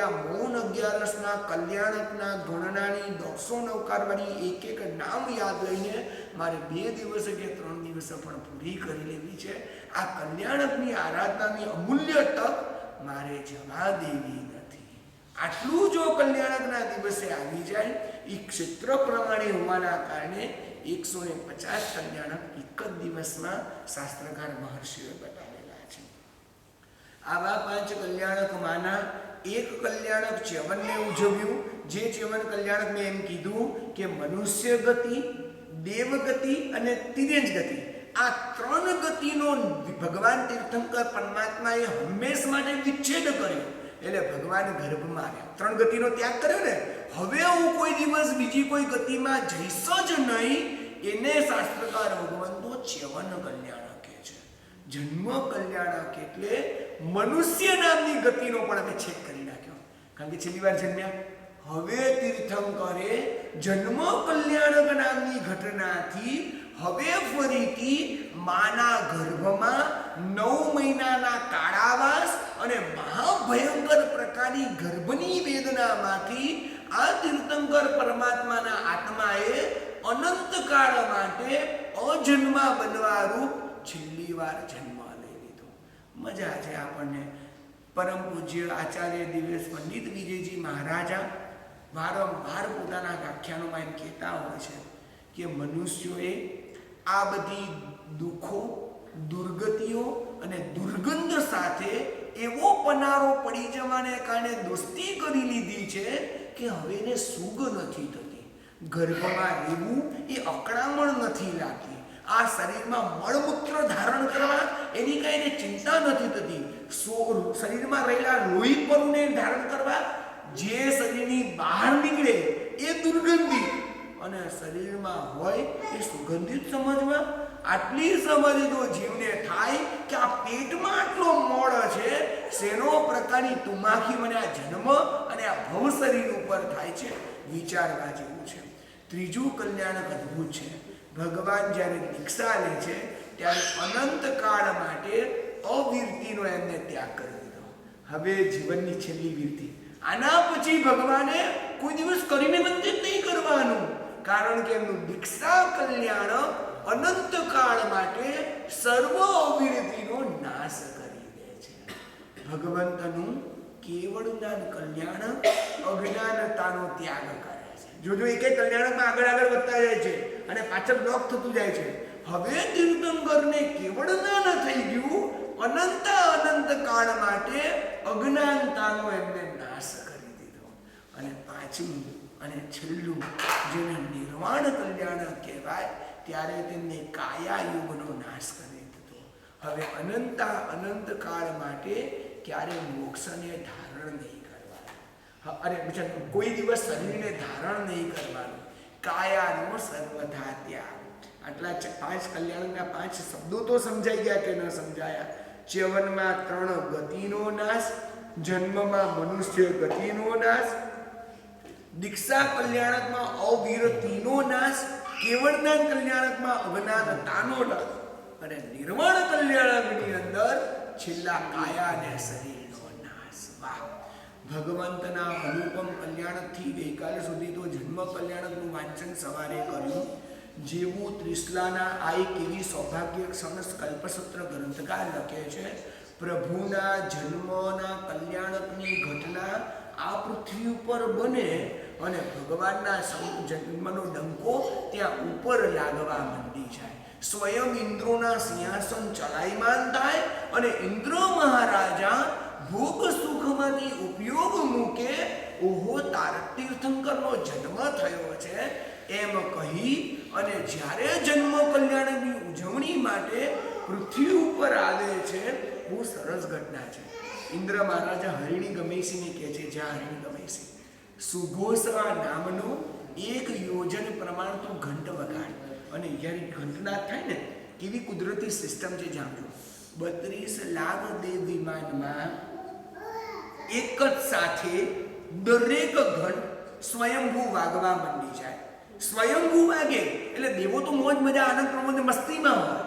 આ મૌન 11ના કલ્યાણકના ગણનાની 109 વાળી એક એક નામ યાદ લઈને મારે 2 દિવસ કે 3 દિવસ પણ પૂરી કરી લેવી છે. આ કલ્યાણકની આરાધનાની અમૂલ્ય તક મારે જવા દેવી નથી. આટલું જો કલ્યાણકના દિવસે આવી જાય, એ ક્ષેત્ર પ્રમાણે હોવાના કારણે 150 કલ્યાણક એક જ દિવસમાં શાસ્ત્રકાર મહર્ષિઓએ બતાવેલા છે. આવા 5 કલ્યાણકમાંના એક કલ્યાણક ચ્યવનને ઉજવ્યું. જે ચ્યવન કલ્યાણક મેં એમ કીધું કે મનુષ્ય ગતિ, દેવ ગતિ અને તિર્યંજ ગતિ, આ 3 ગતિનો ભગવાન તીર્થંકર પરમાત્માએ હંમેશ માટે વિચ્છેદ કર્યો. એટલે ભગવાન ગર્ભમાં આવ્યા, 3 ગતિનો ત્યાગ કર્યો ને. હવે હું કોઈ દિવસ બીજી કોઈ ગતિમાં જઈશ જ નહીં. એને શાસ્ત્રકાર ભગવંતો ચ્યવન કલ્યાણક કહે છે. જન્મ કલ્યાણક એટલે મનુષ્ય નામની ગતિનો પણ અમે છેદ કરી નાખ્યો, કારણ કે છેલ્લી વાર જન્મ્યા. હવે તીર્થંકરે જન્મ કલ્યાણક નામની ઘટનાથી હવે ફરીથી માના ગર્ભમાં 9 મહિનાના કાળાવાસ અને મહાભયંકર પ્રકારની ગર્ભની વેદનામાંથી આ તીર્થંકર પરમાત્માના આત્માએ અનંત કાળ માટે અજન્મા બનવા રૂપ છેલ્લી વાર જન્મ લઈ લીધો. મજા છે આપણને. પરમ પૂજ્ય આચાર્ય દિવેશ પંડિત વિજયજી મહારાજા વારંવાર પોતાના વ્યાખ્યાનોમાં એમ કહેતા હોય છે કે મનુષ્યોએ આ બધી દુઃખો, દુર્ગતિઓ અને દુર્ગંધ સાથે એવો પનારો પડી જવાને કારણે દોસ્તી કરી લીધી છે કે હવે એને સૂગ નથી થતી. ગર્ભમાં રહેવું એ અકળામણ નથી લાગતી. આ શરીરમાં મળમૂત્ર ધારણ કરવા એની કાંઈ ચિંતા નથી થતી. શરીરમાં રહેલા લોહી પરુને ધારણ કરવા, જે શરીરની બહાર નીકળે એ દુર્ગંધી અને શરીરમાં હોય એ સુગંધિત સમજવા. આટલી સમજ જો જીવને થાય કે આ પેટમાં આટલો મળ છે, શેનો પ્રકારની તુમાખી મને આ જન્મ અને આ ભવ શરીર ઉપર થાય છે, વિચારવા જેવું છે. ત્રીજું કલ્યાણક અદ્ભુત છે. ભગવાન જ્યારે દીક્ષા લે છે ત્યારે અનંત કાળ માટે અવીરતીનો એમને ત્યાગ કરી દીધો. હવે જીવનની છેલ્લી વીરતી. આના પછી ભગવાને કોઈ દિવસ કરીને બંધિત નહીં કરવાનું, કારણ કે એમનું દીક્ષા કલ્યાણ અનંત કાળ માટે સર્વ અવીરતીનો નાશ કરી દે છે. ભગવંતનું કેવળ જ્ઞાન કલ્યાણ અજ્ઞાનતાનો ત્યાગ કરે છે. જોજો એક એક કલ્યાણકમાં આગળ વધતા જાય છે અને પાછળ બ્લોક થતું જાય છે. હવે તીર્થંકરને કેવળ જ્ઞાન થઈ ગયું, અનંત કાળ માટે અજ્ઞાનતાનો એમને નાશ કરી દીધો. અને પાંચમું અને છેલ્લું જેને નિર્વાણ કલ્યાણ કહેવાય, ત્યારે તેમને કાયા યુગનો નાશ કરી દીધો. હવે અનંત કાળ માટે ક્યારે મોક્ષને ધારણ નહીં કરવાનું, અરે બીજા કોઈ દિવસ શરીરને ધારણ નહીં કરવાનું, કાયાનો સર્વથા ત્યાગ. આટલા 5 કલ્યાણના 5 શબ્દો તો સમજાઈ ગયા કે ન સમજાયા? ચ્યવનમાં 3 ગતિનો નાશ, જન્મમાં મનુષ્ય ગતિનો નાશ, દીક્ષા કલ્યાણકમાં અવિરતિનો નાશ, કેવળના કલ્યાણકમાં અજ્ઞાનતાનો નાશ અને નિર્વાણ કલ્યાણકની અંદર છેલ્લા કાયા અને શરીરનો નાશ. વાહ! ભગવંતના અનુપમ કલ્યાણકથી ગઈકાલે સુધી તો જન્મ કલ્યાણકનું વાંચન સવારે કર્યું. જેવું ત્રિશલાના આ એક એવી સૌભાગ્ય ક્ષણ કલ્પસૂત્ર ગ્રંથકાર લખે છે, પ્રભુના જન્મના કલ્યાણકની ઘટના આ પૃથ્વી ઉપર બને અને ભગવાનના જન્મનો ડંકો ત્યાં ઉપર લાગવા માંડી જાય. સ્વયં ઇન્દ્રોના સિંહાસન ચલાયમાન થાય અને ઇન્દ્ર મહારાજા ભોગ સુખમાંથી ઉપયોગ મૂકે. ઓહો, તારક તીર્થંકરનો જન્મ થયો છે એમ કહી અને જ્યારે જન્મ કલ્યાણની ઉજવણી માટે પૃથ્વી ઉપર આવે છે, બહુ સરસ ઘટના છે. ઇન્દ્ર મહારાજા હરિણી ગમેશીને કહે છે, જ્યાં હરિણી ગમેશી સુઘોષા નામનો 1 યોજન પ્રમાણ તું ઘંટ વગાડ. અને જ્યારે ઘંટનાદ થાય ને, કેવી કુદરતી સિસ્ટમ છે જાણજો. 32 લાખ દેવ વિમાનમાં એક જ સાથે દરેક ઘંટ સ્વયંભૂ વાગવા માંડી જાય. સ્વયંભૂ વાગે એટલે દેવો તો મોજ મજા આનંદ પ્રમોદ મસ્તીમાં હોય.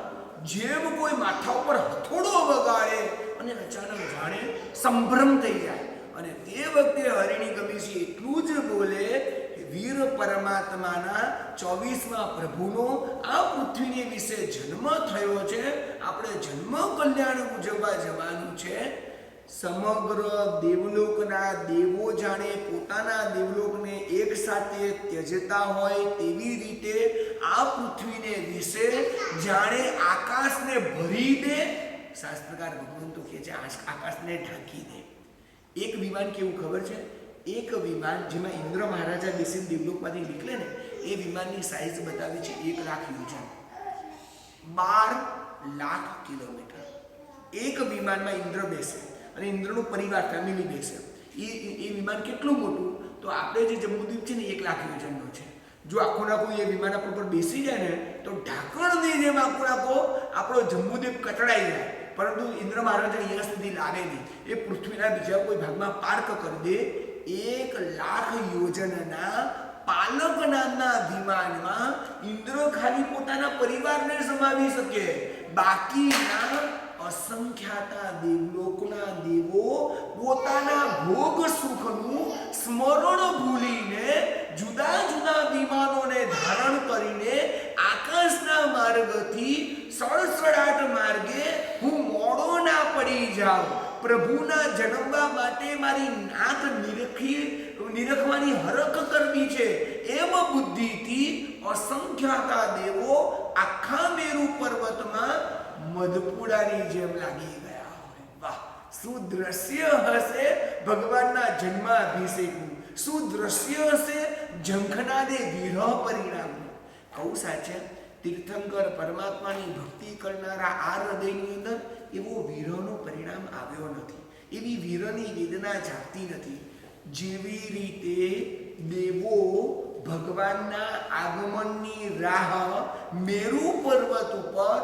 જેમ કોઈ માથા ઉપર હથોડો વગાડે અને અચાનક જાણે સંભ્રમ થઈ જાય અને તે વખતે હરિણી કવિસિંહ એટલું જ બોલે, વીર પરમાત્માના 24મા પ્રભુનો આ પૃથ્વીની વિશે જન્મ થયો છે, આપણે જન્મ કલ્યાણ ઉજવવા જવાનું છે. સમગ્ર દેવલોકના દેવો જાણે પોતાના દેવલોકને એક સાથે ત્યજતા હોય તેવી રીતે આ પૃથ્વીને વિશે જાણે આકાશને ભરી દે. શાસ્ત્રકાર ભગવાન તો કહે છે આકાશને ઢાંકી દે. એક વિમાન કેવું ખબર છે? એક વિમાન જેમાં ઇન્દ્ર મહારાજા બેસીને દેવલોકમાંથી નીકળે ને, એ વિમાનની સાઈઝ બતાવી છે 1 લાખ યોજન, 12 લાખ કિલોમીટર. એક વિમાનમાં ઇન્દ્ર બેસે અને ઇન્દ્રનો પરિવાર ફેમિલી બેસે. એ વિમાન કેટલું મોટું? તો આપણે જે જંબુદ્વીપ છે ને 1 લાખ યોજનનો છે. જો આખો નાખો એ વિમાન આપણા પર બેસી જાય ને તો ઢાંકણની જેમ આખો નાખો આપણો જંબુદ્વીપ કચડાઈ જાય, પરંતુ ઇન્દ્ર મહારાજા અહીંયા સુધી લાવે નહીં. એ પૃથ્વીના બીજા કોઈ ભાગમાં પાર્ક કરી દે. 1 લાખ યોજનના પાલક નામના વિમાનમાં ઇન્દ્ર ખાલી પોતાના પરિવારને સમાવી શકે, બાકીના અસંખ્યાતા દેવલોકના દેવો પોતાના ભોગ સુખનું સ્મરણ ભૂલીને જુદા જુદા વિમાનોને ધારણ કરીને આકાશના માર્ગથી સડસડાટ માર્ગે હું મોડો ના પડી જાઉં, પ્રભુના જન્મવા માટે મારી નાક નિરખવાની હરખ કરવી છે, એમ બુદ્ધિથી અસંખ્યાતા દેવો આખા મેરુ પર્વતમાં મધપુડાની જેમ લાગી ગયા હોય. વાહ, શું દ્રશ્ય હશે ભગવાનના જન્માભિષેકનું, શું દ્રશ્ય હશે ઝંખનાદે વિરહ પરિણામનું. કહું સાચે, તીર્થંકર પરમાત્માની ભક્તિ કરનારા આ હૃદયની અંદર એવો વિરહનો પરિણામ આવ્યો નથી, એવી વિરહની વેદના જાગતી નથી. જેવી રીતે દેવો ભગવાનના આગમનની રાહ મેરુ પર્વત ઉપર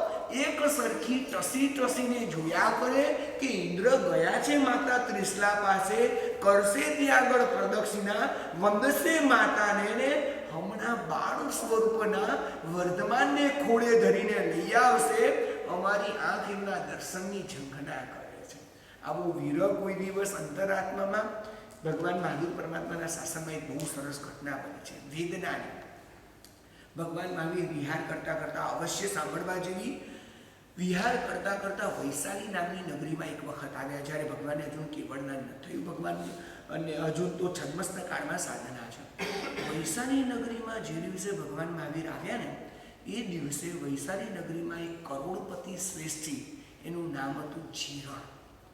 એક સરખી ટસીને જોયા કરે કે ઇન્દ્ર ગયા છે માતા ત્રિશલા પાસે, કરશે ત્યાં આગળ પ્રદક્ષિણા, વંદશે માતાને ને હમણાં બાળ સ્વરૂપના વર્ધમાનને ખોળે ધરીને લઈ આવશે, અમારી આંખ એમના દર્શનની ઝંખના કરે છે. આવો વિરહ કોઈ દિવસ અંતરાત્મામાં ભગવાન મહાવીર પરમાત્માના શાસનમાં એક બહુ સરસ ઘટના બની છે, વેદનાની. ભગવાન મહાવીર વિહાર કરતા કરતા, અવશ્ય સાંભળવા જેવી, વિહાર કરતા કરતા વૈશાલી નામની નગરીમાં એક વખત આવ્યા, જ્યારે ભગવાને હજુ કેવળના ન થયું, ભગવાન અને હજુ તો છદ્મસ્ત કાળમાં સાધના છે. વૈશાલી નગરીમાં જે દિવસે ભગવાન મહાવીર આવ્યા ને, એ દિવસે વૈશાલી નગરીમાં એક કરોડપતિ શ્રેષ્ઠી, એનું નામ હતું જીરણ.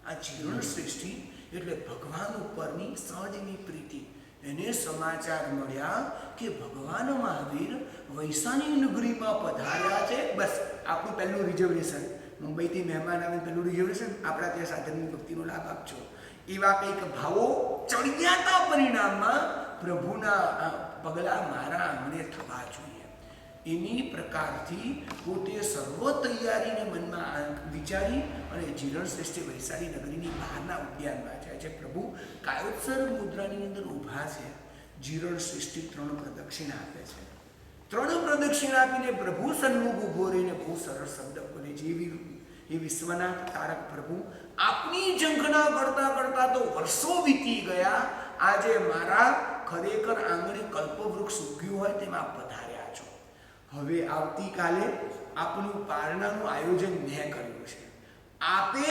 આ જીરણ શ્રેષ્ઠી એટલે ભગવાન ઉપરની સહજની પ્રીતિ. એને સમાચાર મળ્યા કે ભગવાન મહાવીર વૈશાલી નગરીમાં પધાર્યા છે. બસ આપણું પહેલું રિઝર્વેશન, મુંબઈથી મહેમાન આવે પહેલું રિઝર્વેશન, આપણા ત્યાં સાધનની ભક્તિનો લાભ આપજો. એવા કંઈક ભાવો ચડિયાતા પરિણામમાં પ્રભુના પગલા મારા આંગણે થવા જોઈએ. એની પ્રકારથી પોતે સર્વ તૈયારીને મનમાં વિચારી અને જીરણ શ્રેષ્ઠી વૈશાલી નગરીની બહારના ઉદ્યાનમાં જાય છે. પ્રભુ કાયોત્સર મુદ્રાની અંદર ઊભા છે. જીરણ શ્રેષ્ઠી 3 પ્રદક્ષિણા આપે છે. 3 પ્રદક્ષિણા આપીને પ્રભુ સન્મુખ ઊભો રહીને બહુ સરસ શબ્દ બોલે છે, એ વિશ્વનાથ તારક પ્રભુ, આપની ઝંખના કરતા કરતા તો વર્ષો વીતી ગયા, આજે મારા ખરેખર આંગણે કલ્પવૃક્ષ ઉગ્યું હોય તેમાં પધાર્યા છો. હવે આવતીકાલે આપનું પારણાનું આયોજન મેં કર્યું છે. આપે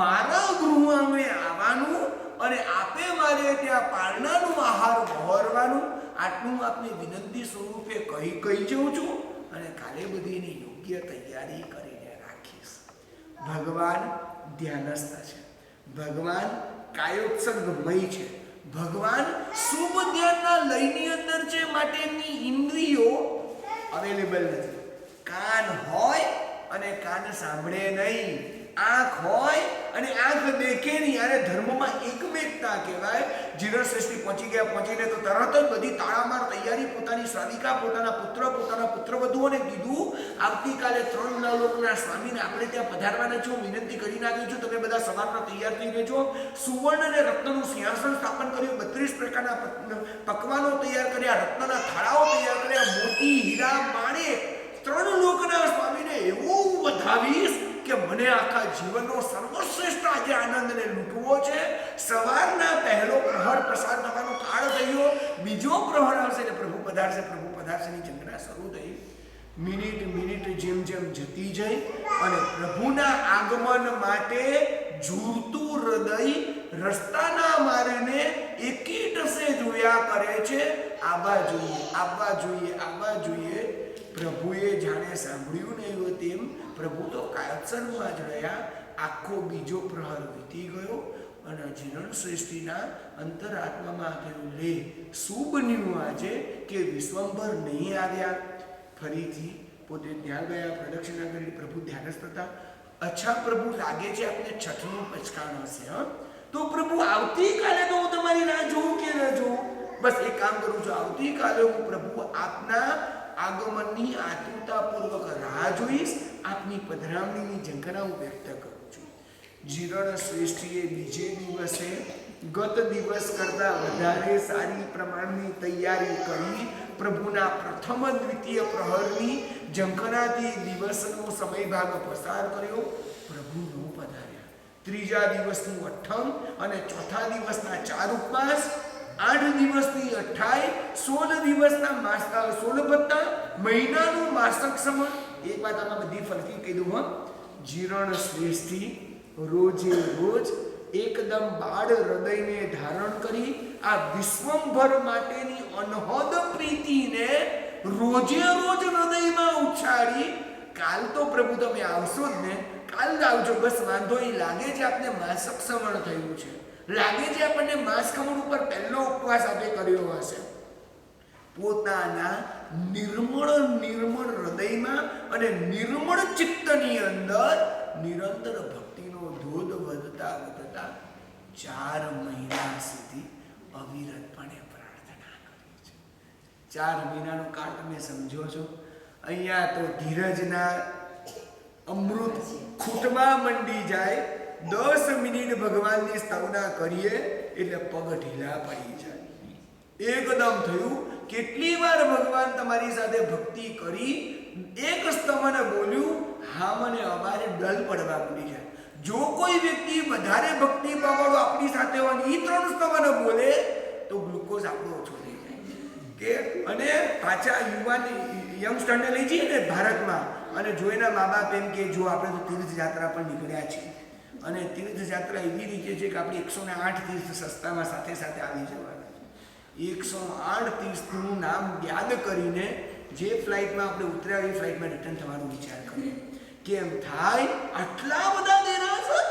મારા ગૃહ આંગણે આવવાનું અને આપે મારે ત્યાં પારણાનું આહાર વહોરવાનું, આટલું આપને વિનંતી સ્વરૂપે કહી જઉં છું અને કાલે બધી એની યોગ્ય તૈયારી કરીને રાખીશ. ભગવાન ધ્યાનસ્થ છે, ભગવાન કાયોત્સર્ગમય છે, ભગવાન શુભ ધ્યાનના લયની અંદર છે, માટે એમની ઇન્દ્રિયો અવેલેબલ નથી. કાન હોય અને કાન સાંભળે નહીં, આંખ હોય અને આંખ દેખે નહીં. અને ધર્મમાં એકમેકતા કહેવાય. જીરણ શ્રેષ્ઠી પહોંચીને તો તરત જ બધી તાળામાર તૈયારી, પોતાની શ્રાવિકા, પોતાના પુત્ર, પોતાના પુત્રવધુઓને કીધું, આવતીકાલે 3 લોકના સ્વામીને આપણે ત્યાં પધારવાના છો, વિનંતી કરીને આવ્યું છું, તમે બધા સવારના તૈયાર થઈ રહેજો. સુવર્ણ અને રત્નનું સિંહાસન સ્થાપન કર્યું, 32 પ્રકારના પકવાનો તૈયાર કર્યા, રત્નના થાળાઓ તૈયાર કર્યા, મોતી હીરા માણે 3 લોકના સ્વામીને એવું વધાવીશ કે મને આખા જીવનનો સર્વશ્રેષ્ઠ આજે આનંદને લૂંટવો છે. સવારના પહેલો પ્રહર પસાર થવાનો કાળ થયો, બીજો પ્રહર આવશે એટલે પ્રભુ પધારશેની ઝંખના શરૂ થઈ. મિનિટ જેમ જતી જઈ અને પ્રભુના આગમન માટે ઝૂરતું હૃદય રસ્તાના માર્ગને એકીટસે જોયા કરે છે. આવવા જોઈએ. પ્રભુએ જાણે સાંભળ્યું નહીં હોય તેમ પ્રભુ તો કાયતસરમાં જ રહ્યા. આખો બીજો પ્રહર વીતી ગયો અને જીરણ શ્રેષ્ઠીના અંતરાત્મામાં થયું, લે શું બન્યું આજે કે વિશ્વંભર નહીં આવ્યા. ફરીથી પોતે ત્યાં ગયા, પ્રદક્ષિણા કરી. પ્રભુ ધ્યાનસ્થ હતા. અચ્છા પ્રભુ, લાગે છે આપણે છઠનું પચકાણ હશે. તો પ્રભુ આવતીકાલે તો હું તમારી રાહ જોઉં કે ન જોઉં? બસ એક કામ કરું છું, આવતીકાલે હું પ્રભુ આપના આગમનની આતુરતાપૂર્વક રાહ જોઈશ. આપની પધરામણીની ઝંખના હું વ્યક્ત કરું છું. જીરણ શ્રેષ્ઠીએ બીજે દિવસે ગત દિવસ કરતા વધારે સારી પ્રમાણની તૈયારી કરી પ્રભુના પ્રથમ દ્વિતીય પ્રહરની ઝંખનાથી દિવસનો સમય ભાગ પસાર કર્યો. પ્રભુ ન પધાર્યા. ત્રીજા દિવસનું અઠ્ઠમ અને ચોથા દિવસના 4 ઉપવાસ, 8 દિવસની 28, 16 દિવસના 16 મહિનાનું માસક સમય. એક વાત આમાં બધી ફરતી કહી દઉં. જીરણ શ્રેષ્ઠી રોજે રોજ એકદમ બાળ હૃદયને ધારણ કરી આ વિશ્વંભર માટેની અનહદ પ્રીતિને રોજે રોજ હૃદયમાં ઉછાળી. કાલ તો પ્રભુ તમે આવશો જ ને, કાલ આવજો, બસ વાંધો નહીં. લાગે છે આપને માસક સમણ થયું છે, લાગે છે આપણને માસકમણ ઉપર પહેલો ઉપવાસ આપણે કર્યો હશે. પોતાના નિર્મળ હૃદયમાં અને નિર્મળ ચિત્તની અંદર નિરંતર ભક્તિનો ધોધ વધતા 4 મહિના સુધી અવિરતપણે પ્રાર્થના કરી છે. 4 મહિનાનો કાળ તમે સમજો છો? અહીંયા તો ધીરજના અમૃત ખૂટવા મંડી જાય. 10 મિનિટ ભગવાનની સ્તવના કરીએ એટલે પગ ઢીલા પડી જાય. એકદમ થયું. કેટલી વાર ભગવાન તમારી સાથે ભક્તિ કરી, એક સ્તવન બોલ્યું, હા મને અમારે ડલ પડવા મંડી જાય. જો કોઈ વ્યક્તિ વધારે ભક્તિ પાવડો આપણી સાથે હોય, એ 3 સ્તવન બોલે તો ગ્લુકોઝ આપણો ઓછો થઈ જાય કે. અને પાછા યંગસ્ટરને લઈ જઈએ ને ભારતમાં, અને જો એના મા બાપ એમ કે જો આપણે તો તીર્થયાત્રા પર નીકળ્યા છીએ, અને તીર્થયાત્રા એવી રીતે છે કે આપણે 108 તીર્થ સસ્તામાં સાથે આવી જવાના. 108 તીર્થનું નામ યાદ કરીને જે ફ્લાઇટમાં આપણે ઉતર્યા એ ફ્લાઇટમાં રિટર્ન થવાનો વિચાર કરીએ. કેમ થાય આટલા બધા દેરાસર?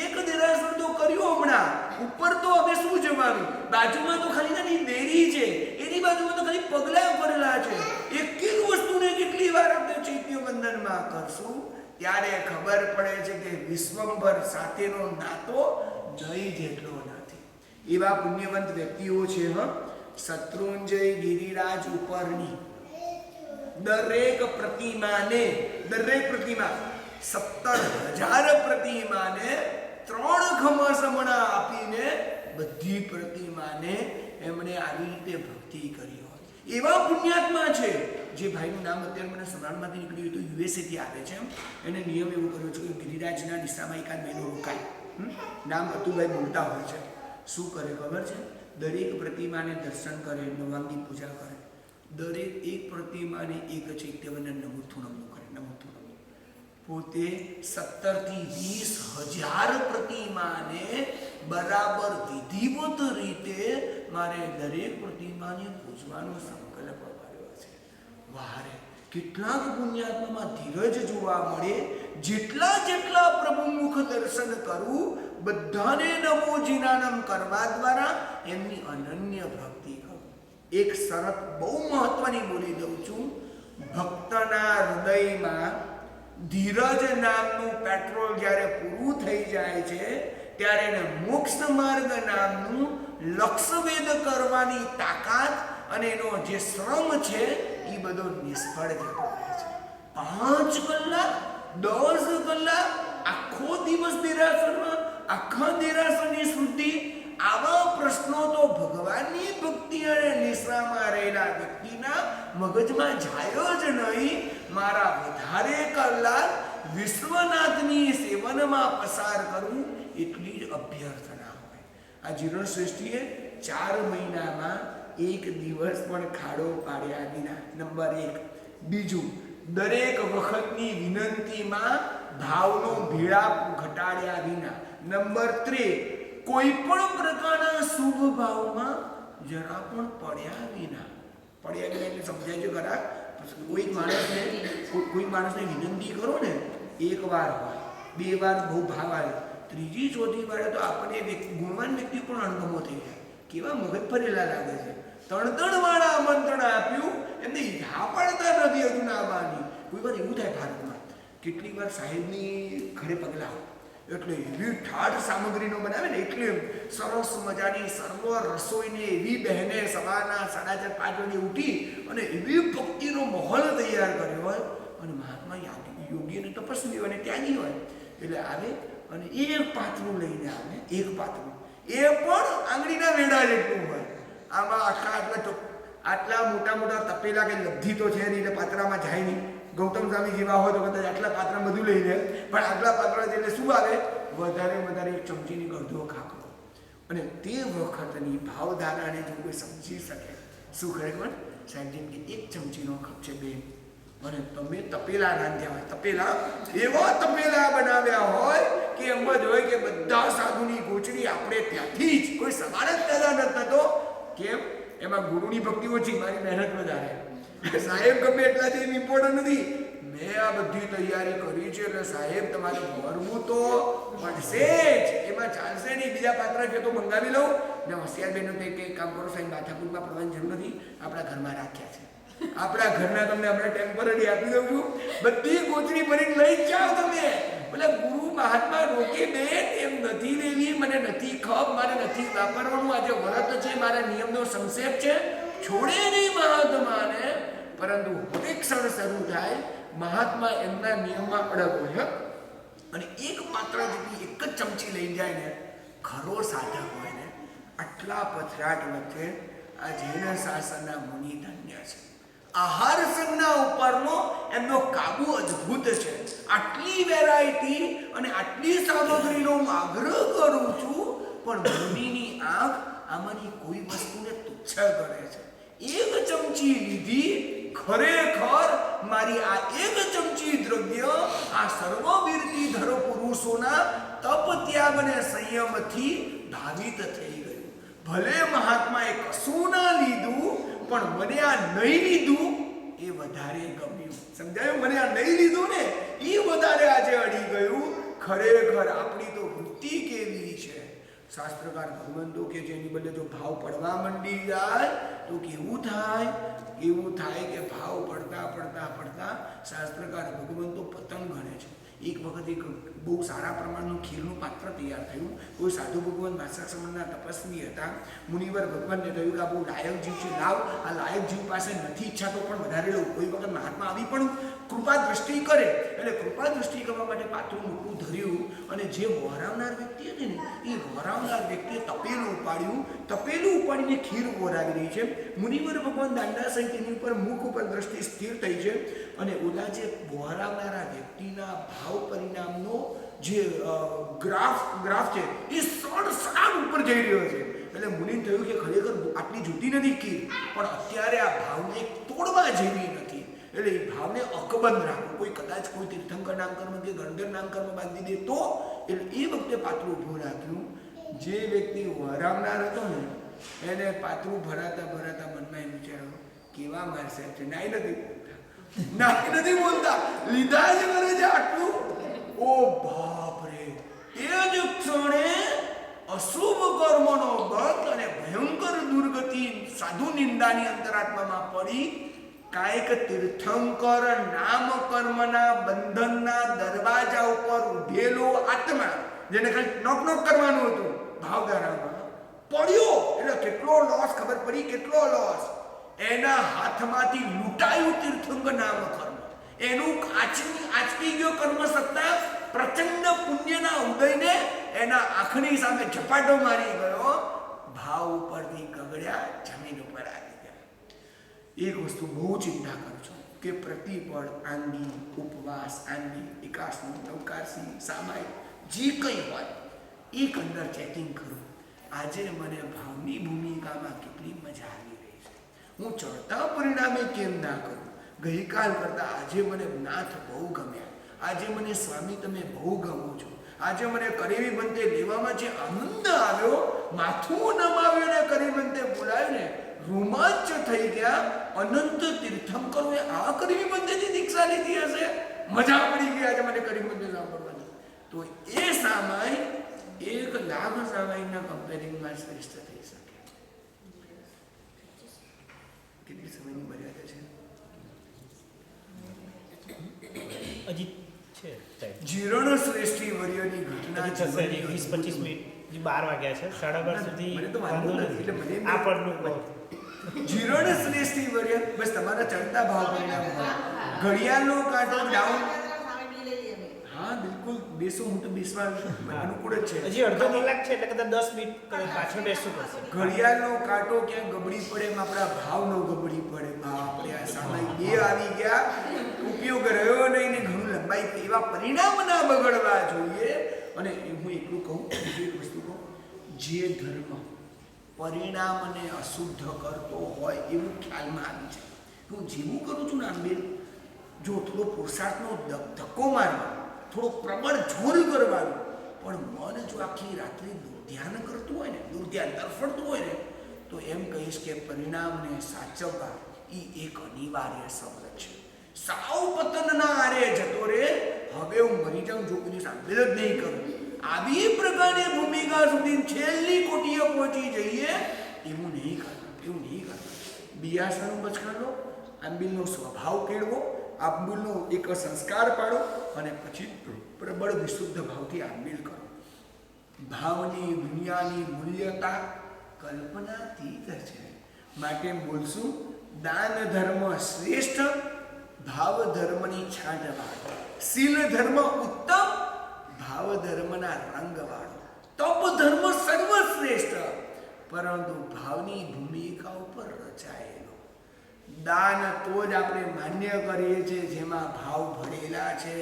એક દેરાસર તો કર્યું હમણાં, ઉપર તો હવે શું જવાનું? બાજુમાં તો ખાલી નાની દેરી છે, એની બાજુમાં તો ખાલી પગલા ભરેલા છે. એક વસ્તુને કેટલી વાર આપણે ચૈત્ય વંદનમાં કરશું ત્યારે ખબર પડે છે કે વિશ્વંભર સાથેનો નાતો નહીં જેટલો નથી. એવા પુણ્યવંત વ્યક્તિઓ છે. શત્રુંજય ગિરિરાજ ઉપરની દરેક પ્રતિમા 17,000 પ્રતિમાને 3 ખમસમણા આપીને બધી પ્રતિમાને એમણે આવી રીતે ભક્તિ કરી હોય એવા પુણ્યાત્મા છે. જે ભાઈનું નામ અત્યારે મને સ્મરણમાંથી નીકળ્યું હતું, USA થી આવે છે. એને નિયમ એવો કર્યો છે કે ગિરિરાજના દિશામાં એકાદ મહિનો રોકાય. નામ અતુલભાઈ બોલતા હોય છે. શું કરે ખબર છે? દરેક પ્રતિમાને દર્શન કરે, નવાંગી પૂજા કરે. દરેક એક પ્રતિમાને એક ચૈત્યવંદન નમોથુણમ કરે. પોતે 17 થી 20,000 પ્રતિમાને બરાબર વિધિવત રીતે મારે દરેક પ્રતિમાને પૂજવાનો સંકલ્પ કર્યો છે. વારે કેટલાક પુણ્યાત્મામાં ધીરજ જોવા મળે. જેટલા પ્રભુમુખ દર્શન કરું બધાને નમો જીનાનમ કરવા દ્વારા એમની અનન્ય ભક્તિ કરું. એક શરત બહુ મહત્વની બોલી દઉં છું. ભક્તના હૃદયમાં ધીરજ નામનું પેટ્રોલ જ્યારે પૂરું થઈ જાય છે ત્યારે એને મોક્ષ માર્ગ નામનું લક્ષ્યવેદ કરવાની તાકાત અને એનો જે શ્રમ છે એ બધો નિષ્ફળ જતો રહે છે. 5 કલાક 10 કલાક આખો દિવસ દેરાસરમાં, આખા દેરાસરની શુદ્ધિ, આવા પ્રશ્નો તો ભગવાનની ભક્તિ અને નિષ્ઠામાં રહેલા વ્યક્તિના મગજમાં જાય જ નહીં. મારા વધારે કલાક વિશ્વનાથની સેવનમાં પસાર કરવું એટલી જ અભ્યર્થના હોય. આ જીર્ણ શ્રેષ્ઠીએ 4 મહિનામાં એક દિવસ પણ ખાડો પાડ્યા વિના, નંબર 1. બીજું, દરેક વખતની વિનંતીમાં ભાવનો ભેળાપ ઘટાડ્યા વિના. નંબર 3, કોઈ પણ પ્રકારના શુભ ભાવમાં જરા પણ પડ્યા વિના. પડ્યા વિના એટલે સમજાય છે ખરા? કોઈ માણસને વિનંતી કરો ને, 1 વાર હોય, 2 વાર બહુ ભાવ આવે, 3જી 4જી વાર તો આપણને ગુણવાન વ્યક્તિ પણ અણગમો થઈ જાય. કેવા મગજ ફરેલા લાગે છે. 3 વાળા આમંત્રણ આપ્યું, એમને હા પાડતા નથી હજુ ના આવવાની. કોઈ વાર એવું થાય ભારતમાં, કેટલીક વાર સાહેબની ઘરે પગલા એટલે એવી ઠાઠ સામગ્રીનો બનાવે ને, એટલે સરસ મજાની સર્વ રસોઈને એવી બહેને સવારના 4:30 5 વાગે ઉઠી અને એવી ભક્તિનો માહોલ તૈયાર કર્યો હોય. અને મહાત્મા યોગી અને તપસ્વી અને ત્યાગી હોય એટલે આવે અને એક પાત્રું લઈને આવે. એક પાત્રું, એ પણ આંગળીના વેડા જેટલું હોય. આમાં આટલા મોટા તપેલા કે લબ્ધી તો છે નહીં, પાત્રામાં જાય નહીં. ગૌતમ સ્વામી જેવા હોય તો કદાચ આટલા પાત્રા બધું લઈ લે, પણ આટલા પાત્રા એટલે શું આવે? વધારે 1 ચમચીની અડધો ખાખરો. અને તે વખતની ભાવધારાને જો કોઈ સમજી શકે, શું ખરેખર સાહેબ કે 1 ચમચીનો કપ છે બેન, અને તમે તપેલા રાંધ્યા હોય, તપેલા એવા તપેલા બનાવ્યા હોય કે એમ જ હોય કે બધા સાધુની ગોચરી આપણે ત્યાંથી જ, કોઈ સવાલ જ પેદા ન થતો. કેમ? એમાં ગુરુની ભક્તિ ઓછી, મારી મહેનત વધારે. સાહેબ ગમે એટલા જે ઇમ્પોર્ટન્ટ નથી, મેં આ બધી તૈયારી કરી છે એટલે સાહેબ તમારે ભરવું તો પડશે જ. એમાં ચાલશે નહીં બીજા પાત્ર છે તો મંગાવી લઉં ને. હોશિયાર બહેનો કે કામ કરો સાહેબ, માથાકૂટમાં પડવાની જરૂર નથી, આપણા ઘરમાં રાખ્યા છે. આપણા ઘરના તમને હમણાં ટેમ્પરરી આપી દઉં છું, બધી ગોચરી ભરીને લઈ જાઓ તમે. એટલે ગુરુ મહાત્મા રોકે બેન એમ નથી લેવી, મને નથી ખપ, મારે નથી વાપરવાનું, આજે વ્રત છે, મારા નિયમનો સંક્ષેપ છે, છોડે નહીં મહાત્માને. પરંતુ હવે ક્ષણ શરૂ થાય, મહાત્મા એમના નિયમમાં અડગ હોય અને એક પાત્ર જેટલી 1 જ ચમચી લઈ જાય ને, ખરો સાધક હોય ને, આટલા પથરાટ વચ્ચે આ જૈન શાસનના મુનિ ધન્ય છે. આહાર સંજ્ઞા ઉપરનો એમનો કાબુ અદ્ભુત છે. આટલી વેરાયટી અને આટલી સામગ્રીનો હું આગ્રહ કરું છું, પણ મુનિની આંખ આમાંની કોઈ વસ્તુને તુચ્છ કરે છે. 1 ચમચી લીધી, ખરેખર મારી આ 1 ચમચી દ્રવ્ય આ સર્વવીરતીધર પુરુષોના તપ ત્યાગ અને સંયમથી ભાવિત થઈ ગયું. ભલે મહાત્માએ કશું ના લીધું, પણ મને આ નહીં લીધું એ વધારે ગમ્યું. સમજાયું? મને આ નહીં લીધું ને એ વધારે આજે અડી ગયું. ખરેખર આપણી તો વૃત્તિ કેવી છે. શાસ્ત્રકાર ભગવંતો કે જેની બદલે જો ભાવ પડવા માંડી જાય તો કેવું થાય? એવું થાય કે ભાવ પડતા શાસ્ત્રકાર ભગવંતો પતંગ ગણે છે. એક વખત એક બહુ સારા પ્રમાણનું ખીરનું પાત્ર તૈયાર થયું. કોઈ સાધુ ભગવાન માસક સમાજના તપસ્વી હતા. મુનિવર ભગવાનને કહ્યું કે આ બહુ લાયક જીવ છે, લાવ, આ લાયક જીવ પાસે નથી ઈચ્છા તો પણ વધારે લઉં. કોઈ વખત મહાત્મા આવી પણ કૃપા દ્રષ્ટિ કરે, એટલે કૃપા દ્રષ્ટિ કરવા માટે પાત્રું મોટું ધર્યું અને જે વહોરાવનાર વ્યક્તિ હતી ને એ વહોરાવનાર વ્યક્તિએ તપેલું ઉપાડીને ખીર વહોરાવી રહી છે. મુનિવર ભગવાન દાંડા સહિત એની ઉપર મુખ ઉપર દ્રષ્ટિ સ્થિર થઈ છે અને ઓલા જે વહોરાવનારા વ્યક્તિના ભાવ પરિણામનો જે ગ્રાફ છે એ સડ ઉપર જઈ રહ્યો છે. એટલે મુનિને થયું કે ખરેખર આટલી જુદી નથી ખીર, પણ અત્યારે આ ભાવને તોડવા જેવી નથી. એટલે એ ભાવને અકબંધ રાખો. કોઈ કદાચ કોઈ તીર્થંકર નામકર્મ કે ગણધર નામકર્મ બાંધી દે તો. એટલે એ વખતે પાત્રું ઊભું રાખ્યું. જે વ્યક્તિ વરાવનાર હતો ને એને પાત્રું ભરાતા મનમાં એમ વિચારો કેવા માર સાહેબ છે, નાઈ નથી બોલતા, લીધા જ કરે છે આટલું. ઓ બાપ રે! એ જ ક્ષણે અશુભ કર્મનો બળ અને ભયંકર દુર્ગતિ સાધુ નિંદાની અંતરાત્મામાં પડી. કાયક તીર્થંકર નામ કર્મના બંધનના દરવાજા ઉપર ઉભેલો આત્મા, જેને ખાલી નોક કરવાનું હતું ભાવધારામાં, પડ્યો. એટલે કેટલો લોસ ખબર પડી, કેટલો લોસ. એના હાથમાંથી લૂંટાયું તીર્થંકર નામ કર્મ. એનું આચકી ગયો કર્મ સત્તા પ્રચંડ પુણ્યના ઉદયને એના આંખની સામે ઝપાટો મારી ગયો. ભાવ ઉપરથી ગગડ્યા, જમીન ઉપર આવી ગયા. એક વસ્તુ બહુ ચિંતા કરું છું, કે પ્રતિપળ આંગી, ઉપવાસ આંગી, એકાસનું, નવકારસી, સામાયિક જે કંઈ હોય એક અંદર ચેકિંગ કરું. આજે મને ભાવની ભૂમિકામાં કેટલી મજા આવી રહી છે. હું ચડતા પરિણામે કેમ ના કરું? ગઈકાલ કરતાં આજે મને નાથ બહુ ગમ્યા. આજે મને સ્વામી તમે બહુ ગમો છો. આજે મને કરેવી બંતે લેવામાં જે આનંદ આવ્યો, માથું નમાવ્યું ને કરેવી બંતે બોલાવ્યું ને, રોમાંચ થઈ ગયા. અનંત તીર્થમ કરું એ આ કરેવી બંતેથી દીક્ષા લીધી હશે. મજા પડી ગઈ આજે મને કરેવી બંતે સાંભળવાની. તો એ સામાય 1 લાખ સામાયિકના કમ્પેરિંગમાં શ્રેષ્ઠ થઈ શકે. કેટલી સમયની મર્યાદા છે? હજી છે જીરણ શ્રેષ્ઠી વર્યની ઘટના થશે 20-25 મિનિટ. 12 વાગ્યા છે, 12:30 સુધી મને તો વાંધો નથી. એટલે મને આ પરનું જીરણ શ્રેષ્ઠી વર્ય બસ તમારા ચડતા ભાવ પરિણામ હોય. ઘડિયાળનો કાંટો ડાઉન. હા બિલકુલ બેસો, હું તો બેસવા અનુકૂળ જ છે. હજી અડધો કલાક છે એટલે કદાચ 10 મિનિટ પાછળ બેસવું પડશે. ઘડિયાળનો કાંટો ક્યાં ગબડી પડે એમ આપણા ભાવ ન ગબડી પડે. આપણે આ સામાયિક 2 આવી ગયા, ઉપયોગ રહ્યો નહીં ને ઘણું લંબાઈ ગઈ. એવા પરિણામ ના બગડવા જોઈએ. અને હું એટલું કહું, બીજી એક વસ્તુ કહું, જે ધર્મ પરિણામને અશુદ્ધ કરતો હોય એવું ખ્યાલમાં આવી છે. હું જેવું કરું છું ને આંબેલ, જો થોડો પુરુષાર્થનો ધક્કો મારવાનો, થોડો પ્રબળ જોર કરવાનું, પણ મન જો આખી રાત્રિ દુર્ધ્યાન કરતું હોય ને, દુર્ધ્યાન તરફડતું હોય ને, તો એમ કહીશ કે પરિણામને સાચવવા એ એક અનિવાર્ય સબળ છે. સાવ પતનના આરે જતો રે, હવે હું મરી જાઉં જો કોઈ સાંભળ જ નહીં કરું, આવી પ્રકારની ભૂમિકા સુધી છેલ્લી કોટીએ પહોંચી જઈએ, એવું નહીં કરવું. એવું નહીં કરવું. બિયાસણનું બચકાનો, આંબીલનો સ્વભાવ કેળવો, આંબીલનો એક સંસ્કાર પાડો અને પછી પ્રબળ વિશુદ્ધ ભાવથી આંબીલ કરો. ભાવની દુનિયાની મૂલ્યતા કલ્પનાતીત છે. માટે બોલશું દાન ધર્મ શ્રેષ્ઠ, ભાવ ધર્મની છાંટવાળો, શીલ ધર્મ ઉત્તમ, ભાવ ધર્મના રંગવાળો, તપ ધર્મ સર્વશ્રેષ્ઠ, પરંતુ ભાવની ભૂમિકા ઉપર રચાયેલો. દાન તો જ આપણે માન્ય કરીએ છીએ જેમાં ભાવ ભળેલા છે.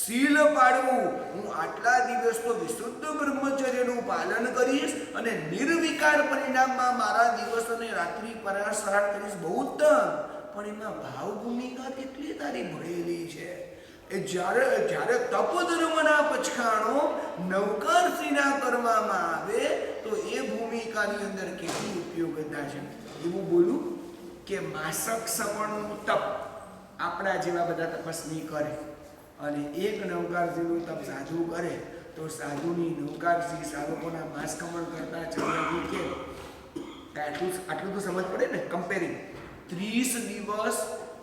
શીલ પાડવું, હું આટલા દિવસ તો વિશુદ્ધ બ્રહ્મચર્યનું પાલન કરીશ અને નિર્વિકાર પરિણામમાં મારા દિવસ અને રાત્રિ પરાશ્રાર કરીશ, બહુ ઉત્તમ, પણ એમાં ભાવ ભૂમિકા કેટલી તારી ભળેલી છે. એ જ્યારે તપ ધર્મના પછાણો નવકારસીના કરવામાં આવે તો એ ભૂમિકાની અંદર કેટલી ઉપયોગતા છે. એવું બોલું કે માસક શ્રવણનું તપ આપણા જેવા બધા તપસ્વી કરે અને એક નવકારસીનું તપ સાધુ કરે તો સાધુની નવકારસી સાધકોના માસકમણ કરતા ચંદ્રજી કે આટલું તો સમજ પડે ને. કમ્પેરિંગ 30 દિવસ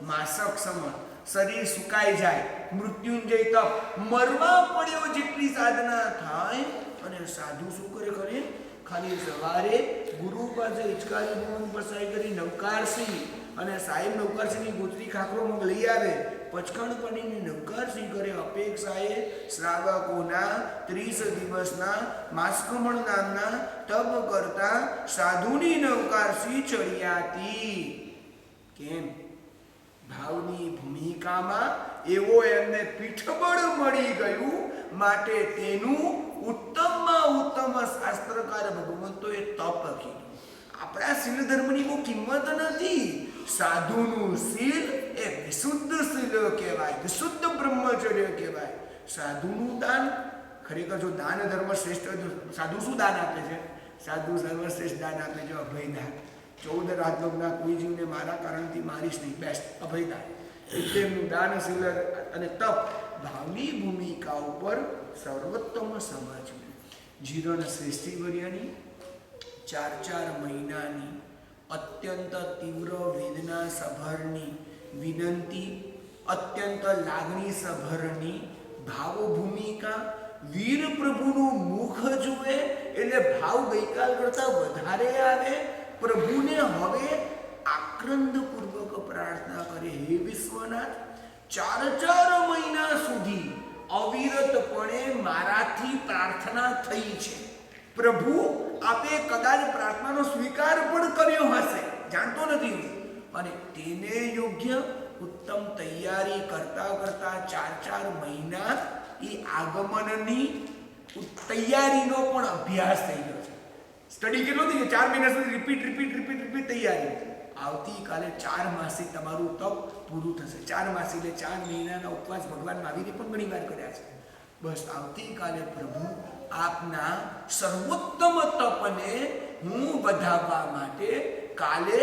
માસક સમણ, શરીર સુકાઈ જાય, મૃત્યુંજય તપ, મરવા પડ્યો જેટલી સાધના થાય, અને સાધુ શું કરે ખરે? ખાલી સવારે ગુરુ પાસે હિચકારી ભવન પસાઈ કરી નવકારસી અને સાહેબ નવકારસીની ગોચરી ખાખરો મગ લઈ આવે, પચકણ પડીને નવકારસી કરે. અપેક્ષાએ શ્રાવકોના 30 દિવસના માસ્કમણ નામના તપ કરતા સાધુની નવકારસી ચડિયાતી. કેમ? ભાવની ભૂમિકામાં એવો એમને પીઠબળ મળી ગયું. માટે તેનું ઉત્તમમાં ઉત્તમ શાસ્ત્રકાર ભગવંતોએ તપ કીધું. આપણા શીલ ધર્મની બહુ કિંમત નથી. સાધુનું શીલ એ વિશુદ્ધ શીલ કહેવાય, વિશુદ્ધ બ્રહ્મચર્ય કહેવાય. સાધુનું દાન ખરેખર જો દાન ધર્મ શ્રેષ્ઠ, સાધુ શું દાન આપે છે? સાધુ સર્વશ્રેષ્ઠ દાન આપે છે અભયદાન. 14 રાજલોકના કોઈ જીવને મારા કારણથી મારીશ નહીં, બેસ્ટ અભયદાન. એટલે એમનું દાન શીલ અને તપ ભાવની ભૂમિકા ઉપર સર્વોત્તમ સમજવું. જીરણ શ્રેષ્ઠી વર્યની 4 મહિનાની અત્યંત તીવ્ર વેદના સભરની વિનંતી, અત્યંત લાગણી સભરની ભાવ ભૂમિકા, વીર પ્રભુનું મુખ જુએ એટલે ભાવ ગઈકાલ કરતા વધારે આવે. પ્રભુને હવે આક્રંદપૂર્વક પ્રાર્થના કરે, હે વિશ્વનાથ, 4 મહિના સુધી અવિરતપણે મારાથી પ્રાર્થના થઈ છે. પ્રભુ આપે કદાચ પ્રાર્થનાનો સ્વીકાર પણ કર્યો હશે, જાણતો નથી, અને તેને યોગ્ય ઉત્તમ તૈયારી કરતા કરતા 4 મહિના એ આગમનની તૈયારીનો પણ અભ્યાસ થઈ ગયો છે. સ્ટડી કેટલો થઈ ગયો? 4 મહિના સુધી રિપીટ તૈયારી. આવતીકાલે 4 માસી તમારું તપ પૂરું થશે. 4 માસી એટલે 4 મહિનાના ઉપવાસ ભગવાન મહાવીરે પણ ઘણી વાર કર્યા છે. બસ આવતીકાલે પ્રભુ આપના સર્વોત્તમ તપને હું વધાવવા માટે કાલે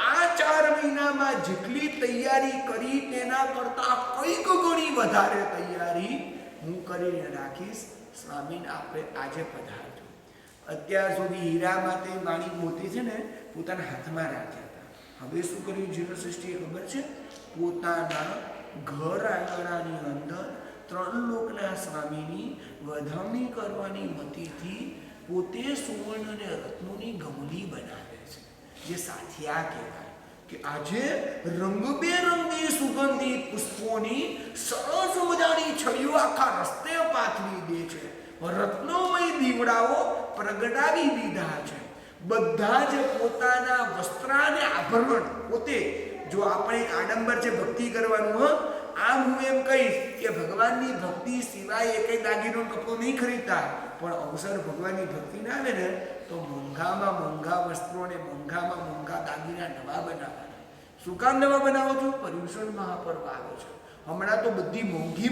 આ 4 મહિનામાં જેટલી તૈયારી કરી તેના કરતા કંઈક ઘણી વધારે તૈયારી હું કરીને રાખીશ. સ્વામીને આપણે આજે પધારજો. અત્યાર સુધી હીરામાં તે વાણી મોતી છે ને પોતાના હાથમાં રાખ્યા હતા. હવે શું કર્યું જીર્ણ સૃષ્ટિએ ખબર છે? પોતાના ઘર આંગણાની અંદર 3 લોકના સ્વામીની વધામણી કરવાની મતીથી પોતે સુવર્ણ અને રત્નોની ગમલી બનાવે છે, જે સાથિયા કહેવાય. કે આજે રંગબેરંગી સુગંધી પુષ્પોની સરસ મજાની છડીઓ આખા રસ્તે પાથરી દે છે. રત્નોમય દીવડાઓ પ્રગટાવી દીધા છે. બધા જ પોતાના વસ્ત્ર અને આભરણ પોતે, જો આપણે આડંબર છે ભક્તિ કરવાનું, આમ હું એમ કહીશ કે ભગવાનની ભક્તિ સિવાય એકેય દાગીનો કપડો નહીં ખરીદતા, પણ અવસર ભગવાનની ભક્તિ ના આવે ને તો મોંઘામાં મોંઘા વસ્ત્રો અને મોંઘામાં મોંઘા દાગીના નવા બનાવવાના. શું કામ નવા બનાવો છો? પર્યુષણ મહાપર્વ આવે છે. હમણાં તો બધી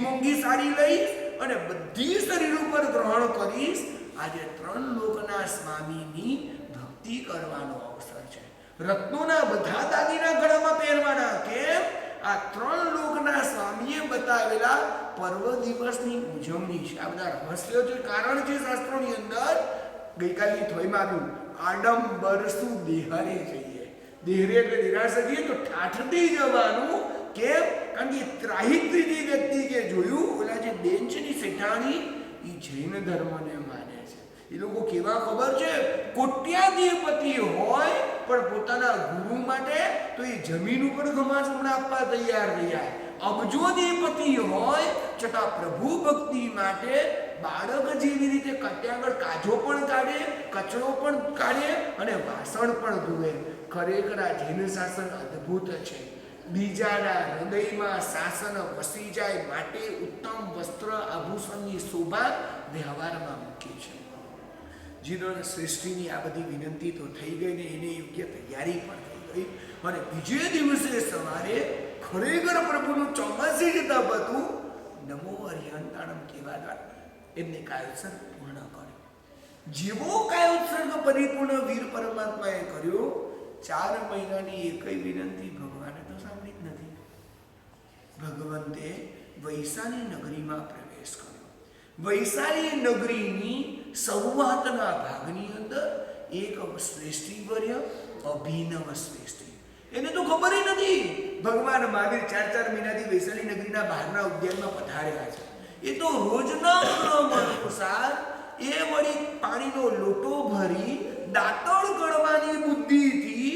મોંઘી સાડી લઈશ અને બધી શરીર ઉપર ગ્રહણ કરીશ. આજે 3 લોકના સ્વામીની ભક્તિ કરવાનો અવસર છે. રત્નોના બધા દાગીના ગળામાં પહેરવાના. કેમ? આ 3 લોકના સ્વામીએ બતાવેલા પર્વ દિવસની ઉજવણી છે. આ બધા રહસ્યો છે, કારણ છે શાસ્ત્રોની અંદર. ગઈકાલની થોઈમાં આવ્યું, આડંબર શું દેહરે જઈએ. દેહરે એટલે દેરાસર જઈએ તો ઠાઠથી જવાનું. કેમ? કારણ કે ત્રાહિત્રી વ્યક્તિ કે જોયું, ઓલા જે બેન છે ની શેઠાણી, એ જૈન ધર્મને માને છે. એ લોકો કેવા ખબર છે? કોટ્યાધિપતિ હોય પણ પોતાના ગુરુ માટે તો એ જમીન ઉપર ઘમાસમણા આપવા તૈયાર થઈ જાય. અબજોધિપતિ હોય છતાં પ્રભુ ભક્તિ માટે બાળક જેવી રીતે કટ્યાગળ કાજો પણ કાઢે, કચરો પણ કાઢે અને વાસણ પણ ધોવે. ખરેખર આ જૈન શાસન અદ્ભુત છે. બીજાના હૃદયમાં શાસન વસી જાય માટે ઉત્તમ વસ્ત્ર આભૂષણની શોભા વ્યવહારમાં મૂકી છે. જીર્ણ સૃષ્ટિની આ બધી વિનંતી તો થઈ ગઈ ને એની યોગ્ય તૈયારી પણ થઈ ગઈ. અને બીજે દિવસે સવારે ખરેખર પ્રભુનું ચોમાસી જ તપ હતું. નમો હરિહંતાણમ કહેવા દ્વારા એમને કાયોત્સર્ગ પૂર્ણ કર્યો. જેવો કાયોત્સર્ગ પરિપૂર્ણ વીર પરમાત્માએ કર્યો, 4 મહિનાની એકેય વિનંતી ભગવાને તો સાંભળી જ નથી. ભગવંતે વૈશાલી નગરીમાં પ્રવેશ કર્યો. વૈશાલી નગરીની શરૂઆતના ભાગની અંદર એક શ્રેષ્ઠીવર્ય અભિનવ શ્રેષ્ઠી, એને તો ખબર નથી ભગવાન મહાવીર 4 મહિનાથી વૈશાલી નગરીના બહારના ઉદ્યાનમાં પધાર્યા છે. એ તો રોજના ક્રમ અનુસાર એ વળી પાણીનો લોટો ભરી દાંતણ કરવાની બુદ્ધિથી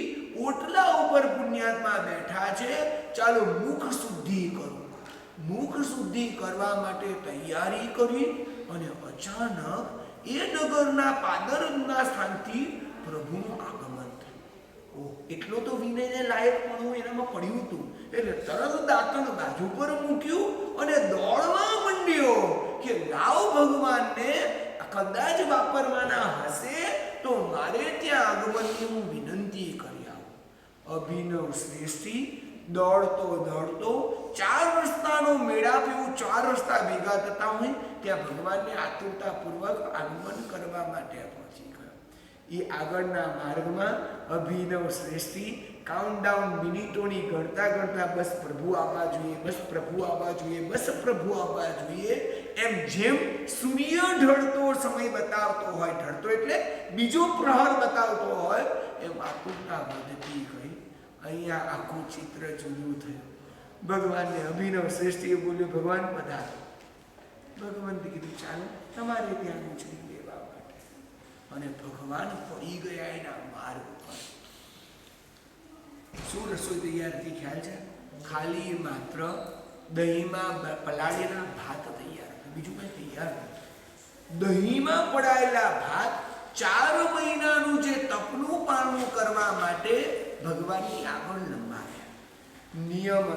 ઓટલા ઉપર પુણ્યાત્મા બેઠા છે. ચાલો મુખ શુદ્ધિ કરું. મુખ શુદ્ધિ કરવા માટે તૈયારી કરી અને અચાનક એ નગરના પાદરના સ્થાનથી પ્રભુનું આગમન થયું. એટલો તો વિનયને લાયક પણ એનામાં પડ્યું હતું. એટલે તરત દાંતણ બાજુ પર મૂક્યું અને દોડવા માંડ્યો કે લાવ ભગવાનને કદાચ વાપરવાના હશે તો મારે ત્યાં આગમનની હું વિનંતી કરી આવું. અભિનવ શ્રેષ્ઠી દોડતો 4 રસ્તાનો મેળાપ, એવું 4 રસ્તા ભેગા થતા હોય ત્યાં ભગવાનને આતુરતાપૂર્વક આગમન કરવા માટે પહોંચી ગયો. એ આગળના માર્ગમાં અભિનવ શ્રેષ્ઠી કાઉન્ટડાઉન મિનિટોની ગણતા બસ પ્રભુ આવવા જોઈએ, બસ પ્રભુ આવવા જોઈએ, બસ પ્રભુ આવવા જોઈએ, એમ જેમ સૂર્ય ઢળતો સમય બતાવતો હોય, ઢળતો એટલે બીજો પ્રહર બતાવતો હોય, એમ આતુરતા વધતી ગઈ. અહીંયા આખું ચિત્ર જુદું થયું. ભગવાનને અભિનવ શ્રેષ્ઠીએ બોલ્યું, ભગવાન પધારો. ભગવંતે કીધું ચાલો તમારે ત્યાં ઉછળી લેવા માટે. અને ભગવાન પડી ગયા એના માર્ગ પર. શું રસોઈ તૈયાર હતી ખ્યાલ છે? ખાલી માત્ર દહીંમાં પલાળેલા ભાત તૈયાર, બીજું કઈ તૈયાર નથી. દહીંમાં પડાયેલા ભાત 4 મહિનાનું જે તપનું પારણું કરવા માટે ભગવાનની આગળ લંબાવ્યા. નિયમ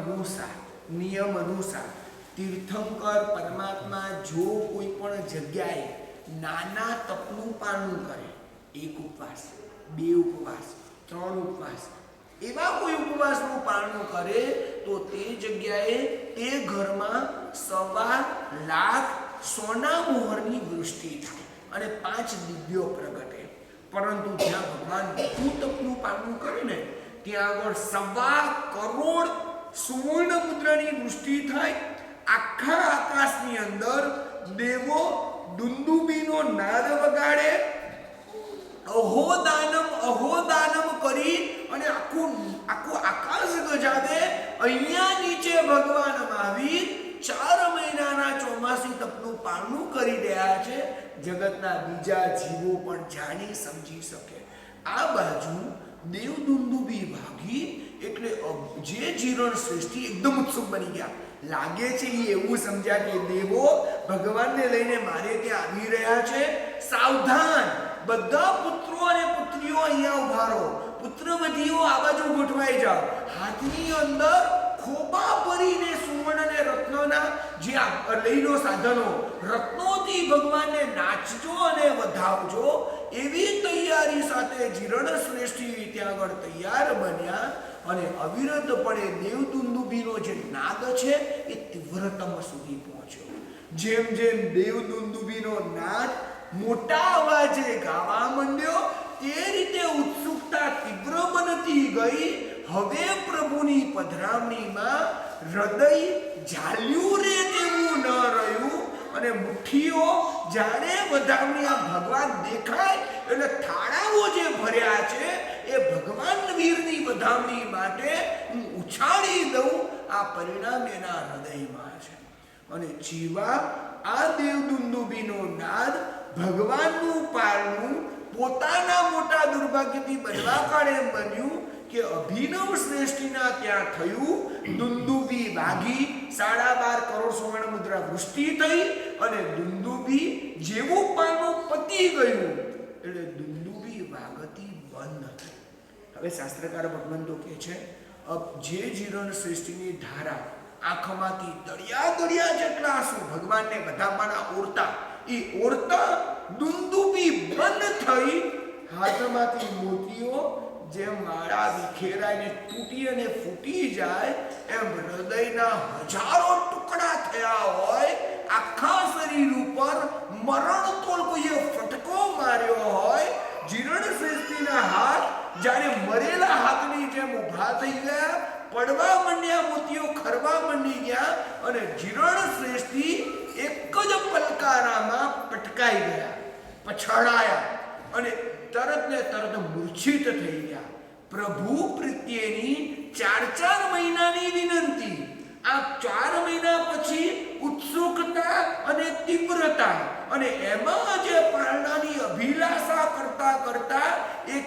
અનુસાર તીર્થંકર પરમાત્મા જો કોઈ પણ જગ્યાએ નાના તપનું પાલન કરે, 1 ઉપવાસ, 2 ઉપવાસ, 3 ઉપવાસ, એવા કોઈ ઉપવાસનું પાલન કરે તો તે જગ્યાએ તે ઘરમાં 1.25 લાખ સોના મોહરની વૃષ્ટિ થાય અને 5 દિવ્યો પ્રગટે. પરંતુ જ્યાં ભગવાન વધુ તપનું પાલન કરે ને ત્યાં આગળ 1.25 કરોડ સુવર્ણ મુદ્રાની વૃષ્ટિ થાય. આખા આકાશની અંદર દેવો દુંદુબીનો નાદ વગાડે, અહોદાનમ કરી અને આખું આકાશ ગજાવે. અહીંયા નીચે ભગવાન મહાવીર 4 મહિનાના ચોમાસી તપનું પાલન કરી રહ્યા છે. જગતના બીજા જીવો પણ જાણી સમજી શકે. આ બાજુ દેવદુંદુબી ભાગી એટલે જે જીરણ શ્રેષ્ઠી એકદમ ઉત્સુક બની ગયા. લાગે છે એ એવું સમજ્યા કે દેવો ભગવાનને લઈને મારે ત્યાં આવી રહ્યા છે. સાવધાન, બધા પુત્રો અને પુત્રીઓ અહીંયા ઉભા રહો, પુત્રવધીઓ આ બાજુ ગોઠવાઈ જાઓ. હાથની અંદર ખોબા ભરીને સુવર્ણ અને રત્નોના જે લઈ લો સાધનો, રત્નોથી ભગવાનને નાચજો અને વધાવજો. એવી તૈયારી સાથે જીરણ શ્રેષ્ઠી ત્યાં આગળ તૈયાર બન્યા અને અવિરતપણે દેવદુંદુબીનો જે નાદ છે એ તીવ્રતમ સુધી પહોંચ્યો. જેમ જેમ દેવદુંદુબીનો નાદ મોટા અવાજે ગાવા માંડ્યો તે રીતે ઉત્સુકતા તીવ્ર બનતી ગઈ. હવે પ્રભુની પધરામણીમાં હૃદય ઝાલ્યું રે તેવું ન રહ્યું અને મુઠ્ઠીઓ જાણે વધામણી આ ભગવાન દેખાય એટલે થાળાઓ જે ભર્યા છે એ ભગવાન વીરની વધામણી માટે હું ઉછાળી દઉં. આ પરિણામ એના હૃદયમાં છે. અને જીવા આ દેવદુંદુબીનો નાદ ભગવાનનું પારણું પોતાના મોટા દુર્ભાગ્યથી બનવા કાળે બન્યું કે અભિનવ શ્રેષ્ઠીના ત્યાં થયું. દુંદુબી વાગી, 12.5 કરોડ સુવર્ણ મુદ્રા વૃષ્ટિ થઈ અને દુંદુબી જેવું પાનું પતી ગયું એટલે દુંદુબી વાગતી બંધ થઈ. હવે શાસ્ત્રકાર ભગવંતો કહે છે જે જીરણ શ્રેષ્ઠીની ધારા આંખમાંથી દરિયા જેટલા આંસુ ભગવાનને બધામાંના ઓરતા એ ઓરતા દુંદુબી બંધ થઈ. હાથમાંથી મોતીઓ જેમ માળા વિખેરાઈને તૂટી અને ફૂટી જાય એમ હૃદયના હજારો ટુકડા થયા હોય. આખા શરીર ઉપર મરણતોલ કોઈએ ફટકો માર્યો હોય. જીરણ શ્રેષ્ઠીના હાથ જ્યારે મરેલા હાથની જેમ ઊભા થઈ ગયા, પડવા માંડ્યા, મોતીઓ ખરવા માંડી ગયા અને જીરણ શ્રેષ્ઠી એક જ પલકારામાં પટકાઈ ગયા, પછડાયા અને તરત ને તરત મૂર્છિત થઈ ગયા. પ્રભુ પ્રત્યેની 4 મહિનાની વિનંતી, આ 4 મહિના પછી ઉત્સુકતા અને તીવ્રતા અને એમાં જે પારણાની અભિલાષા કરતા એક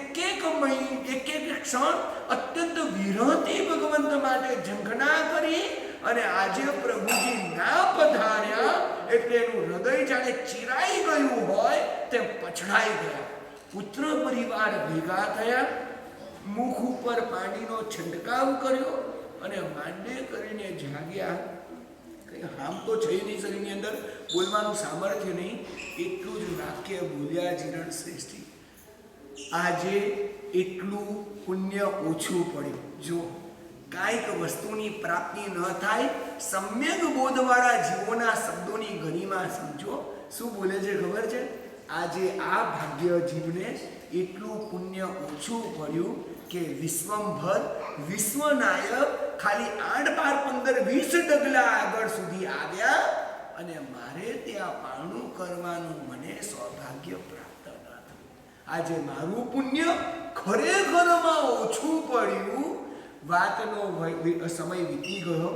ક્ષણ અત્યંત વિરહથી ભગવંત માટે ઝંખના કરી અને આજે પ્રભુજી ના પધાર્યા એટલે એનું હૃદય જાણે ચિરાઈ ગયું હોય તેમ પછડાઈ ગયા. પુત્ર પરિવાર ભેગા થયા, મુખ ઉપર પાણીનો છંટકાવ કર્યો અને માંડે કરીને જાગ્યા. કઈ હામ તો છે નહીં, શરીરની અંદર બોલવાનું સામર્થ્ય નહીં, એટલું જ વાક્ય બોલ્યા જીરણ શ્રેષ્ઠી. આજે એટલું પુણ્ય ઓછું પડ્યું. જો કાંઈક વસ્તુની પ્રાપ્તિ ન થાય, સમ્યક બોધવાળા જીવોના શબ્દોની ગરિમા સમજો. શું બોલે છે ખબર છે? આજે આ ભાગ્ય જીવને એટલું પુણ્ય ઓછું પડ્યું કે વિશ્વંભર વિશ્વનાયક ખાલી 8, 12, 15, 20 ડગલા આગળ સુધી આવ્યા અને મારે ત્યાં પારણું કરવાનું મને સૌભાગ્ય પ્રાપ્ત ન થયું. આજે મારું પુણ્ય ખરેખરમાં ઓછું પડ્યું. વાતનો સમય વીતી ગયો,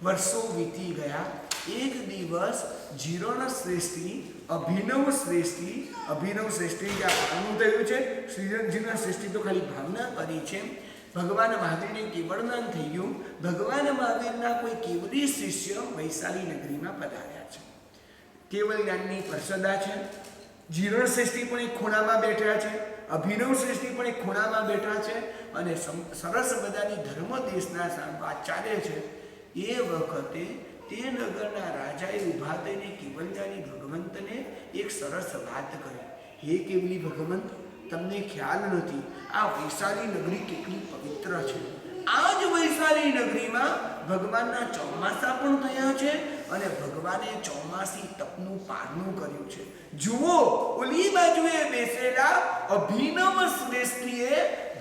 વર્ષો વીતી ગયા. એક દિવસ જીરણ શ્રેષ્ઠી અભિનવ શ્રેષ્ઠી જ્યાં પારણું થયું છે, જીરણ શ્રેષ્ઠી તો ખાલી ભાવના કરી છે. ભગવાન મહાવીરને કેવળદાન થઈ ગયું. ભગવાન મહાવીરના કોઈ કેવલી શિષ્ય વૈશાલી નગરીમાં પધાર્યા છે. કેવલ જ્ઞાનની પ્રસદા છે. જીરણ શ્રેષ્ઠી પણ એક ખૂણામાં બેઠા છે અભિનવ શ્રેષ્ઠી પણ એક ખૂણામાં બેઠા છે અને સરસ બધાની ધર્મ દેશના વાત ચાલે છે. એ વખતે તે નગરના રાજાએ ઊભા થઈને કેવલ્યાની ભગવંતને એક સરસ વાત કરી. હે કેવલી ભગવંત, તમને ખ્યાલ નથી આ વૈશાલી નગરી કેટલી પવિત્ર છે. આ જ વૈશાલી નગરીમાં ભગવાનના ચોમાસા પણ થયા છે અને ભગવાને ચોમાસી તપનું પારણું કર્યું છે. જુઓ, ઓલી બાજુએ બેસેલા અભિનવ શ્રેષ્ઠીએ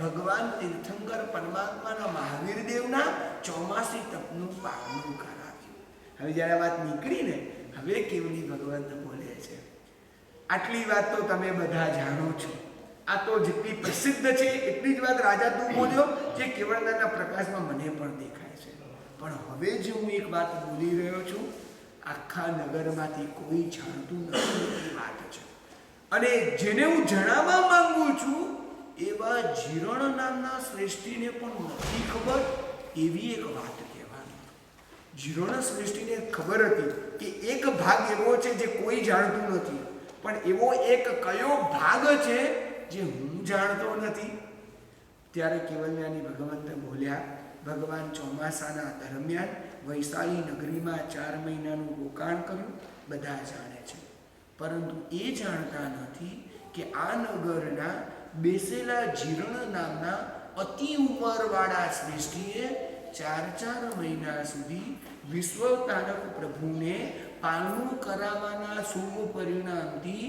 ભગવાન તીર્થંકર પરમાત્માના મહાવીર દેવના ચોમાસી તપનું પારણું કરાવ્યું. હવે જ્યારે વાત નીકળીને હવે કેવલી ભગવંત બોલે છે. આટલી વાત તો તમે બધા જાણો છો. આ તો જેટલી પ્રસિદ્ધ છે એટલી જ વાત રાજા તું બોલ્યો જે કેવળદાના પ્રકાશમાં મને પણ દેખાય છે. પણ હવે જે હું એક વાત બોલી રહ્યો છું આખા નગરમાંથી કોઈ જાણતું નથી એ વાત છે. અને જેને હું જણાવવા માંગુ છું એવા જીરણ નામના શ્રેષ્ઠીને પણ નથી ખબર એવી એક વાત કહેવાની. જીરણ શ્રેષ્ઠીને ખબર હતી કે એક ભાગ એવો છે જે કોઈ જાણતું નથી, પણ એવો એક કયો ભાગ છે જે હું જાણતો નથી. ત્યારે કેવલ્યાની ભગવંત બોલ્યા, ભગવાન ચોમાસાના દરમિયાન વૈશાલી નગરીમાં 4 મહિનાનું રોકાણ કર્યું બધા જાણે છે, પરંતુ એ જાણતા નથી કે આ નગરના બેસેલા જીરણ નામના અતિ ઉંમરવાળા શ્રેષ્ઠીએ 4 મહિના સુધી વિશ્વતારક પ્રભુને પારણું કરાવવાના શુભ પરિણામથી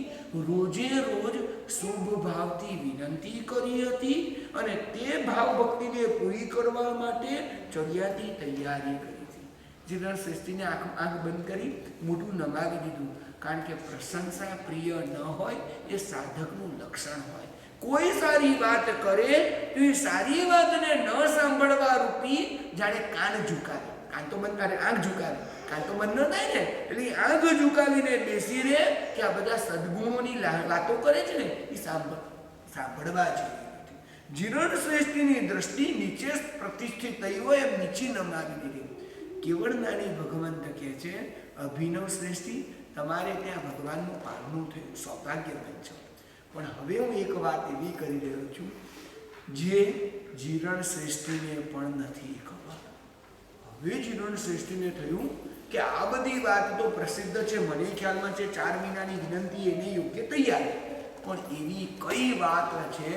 રોજે રોજ શુભ ભાવથી વિનંતી કરી હતી અને તે ભાવ ભક્તિને પૂરી કરવા માટે ચડિયાતી તૈયારી કરી હતી. જીરણ શ્રેષ્ઠીને આંખ બંધ કરી મોઢું નમાવી દીધું, કારણ કે પ્રશંસા પ્રિય ન હોય એ સાધકનું લક્ષણ હોય. કોઈ સારી વાત કરે તો એ સારી વાતને ન સાંભળવા રૂપી જાણે કાન ઝુકાવે. કાન તો બંધ કરે, આંખ ઝુકાવે. કાન તો બંધ ન થાય ને, એટલે આંખ ઝુકાવીને બેસી રહે કે આ બધા સદગુણોની વાતો કરે છે ને એ સાંભળવા જોઈએ. જીરણ શ્રેષ્ઠીની દ્રષ્ટિ નીચે પ્રતિષ્ઠિત થઈ હોય એમ નીચે નમાવી દીધી. કેવળનાની ભગવંત કહે છે, અભિનવ શ્રેષ્ઠી, તમારે ત્યાં ભગવાનનું પારણું થયું, સૌભાગ્યવાન છે. પણ હવે હું એક વાત એવી કરી રહ્યો છું જે જીરણ શ્રેષ્ઠીને પણ નથી ખબર. હવે જીરણ શ્રેષ્ઠીને થયું કે આ બધી વાત તો પ્રસિદ્ધ છે, મને ખ્યાલમાં છે 4 મહિનાની વિનંતી એને યોગ્ય તૈયાર, પણ એવી કઈ વાત છે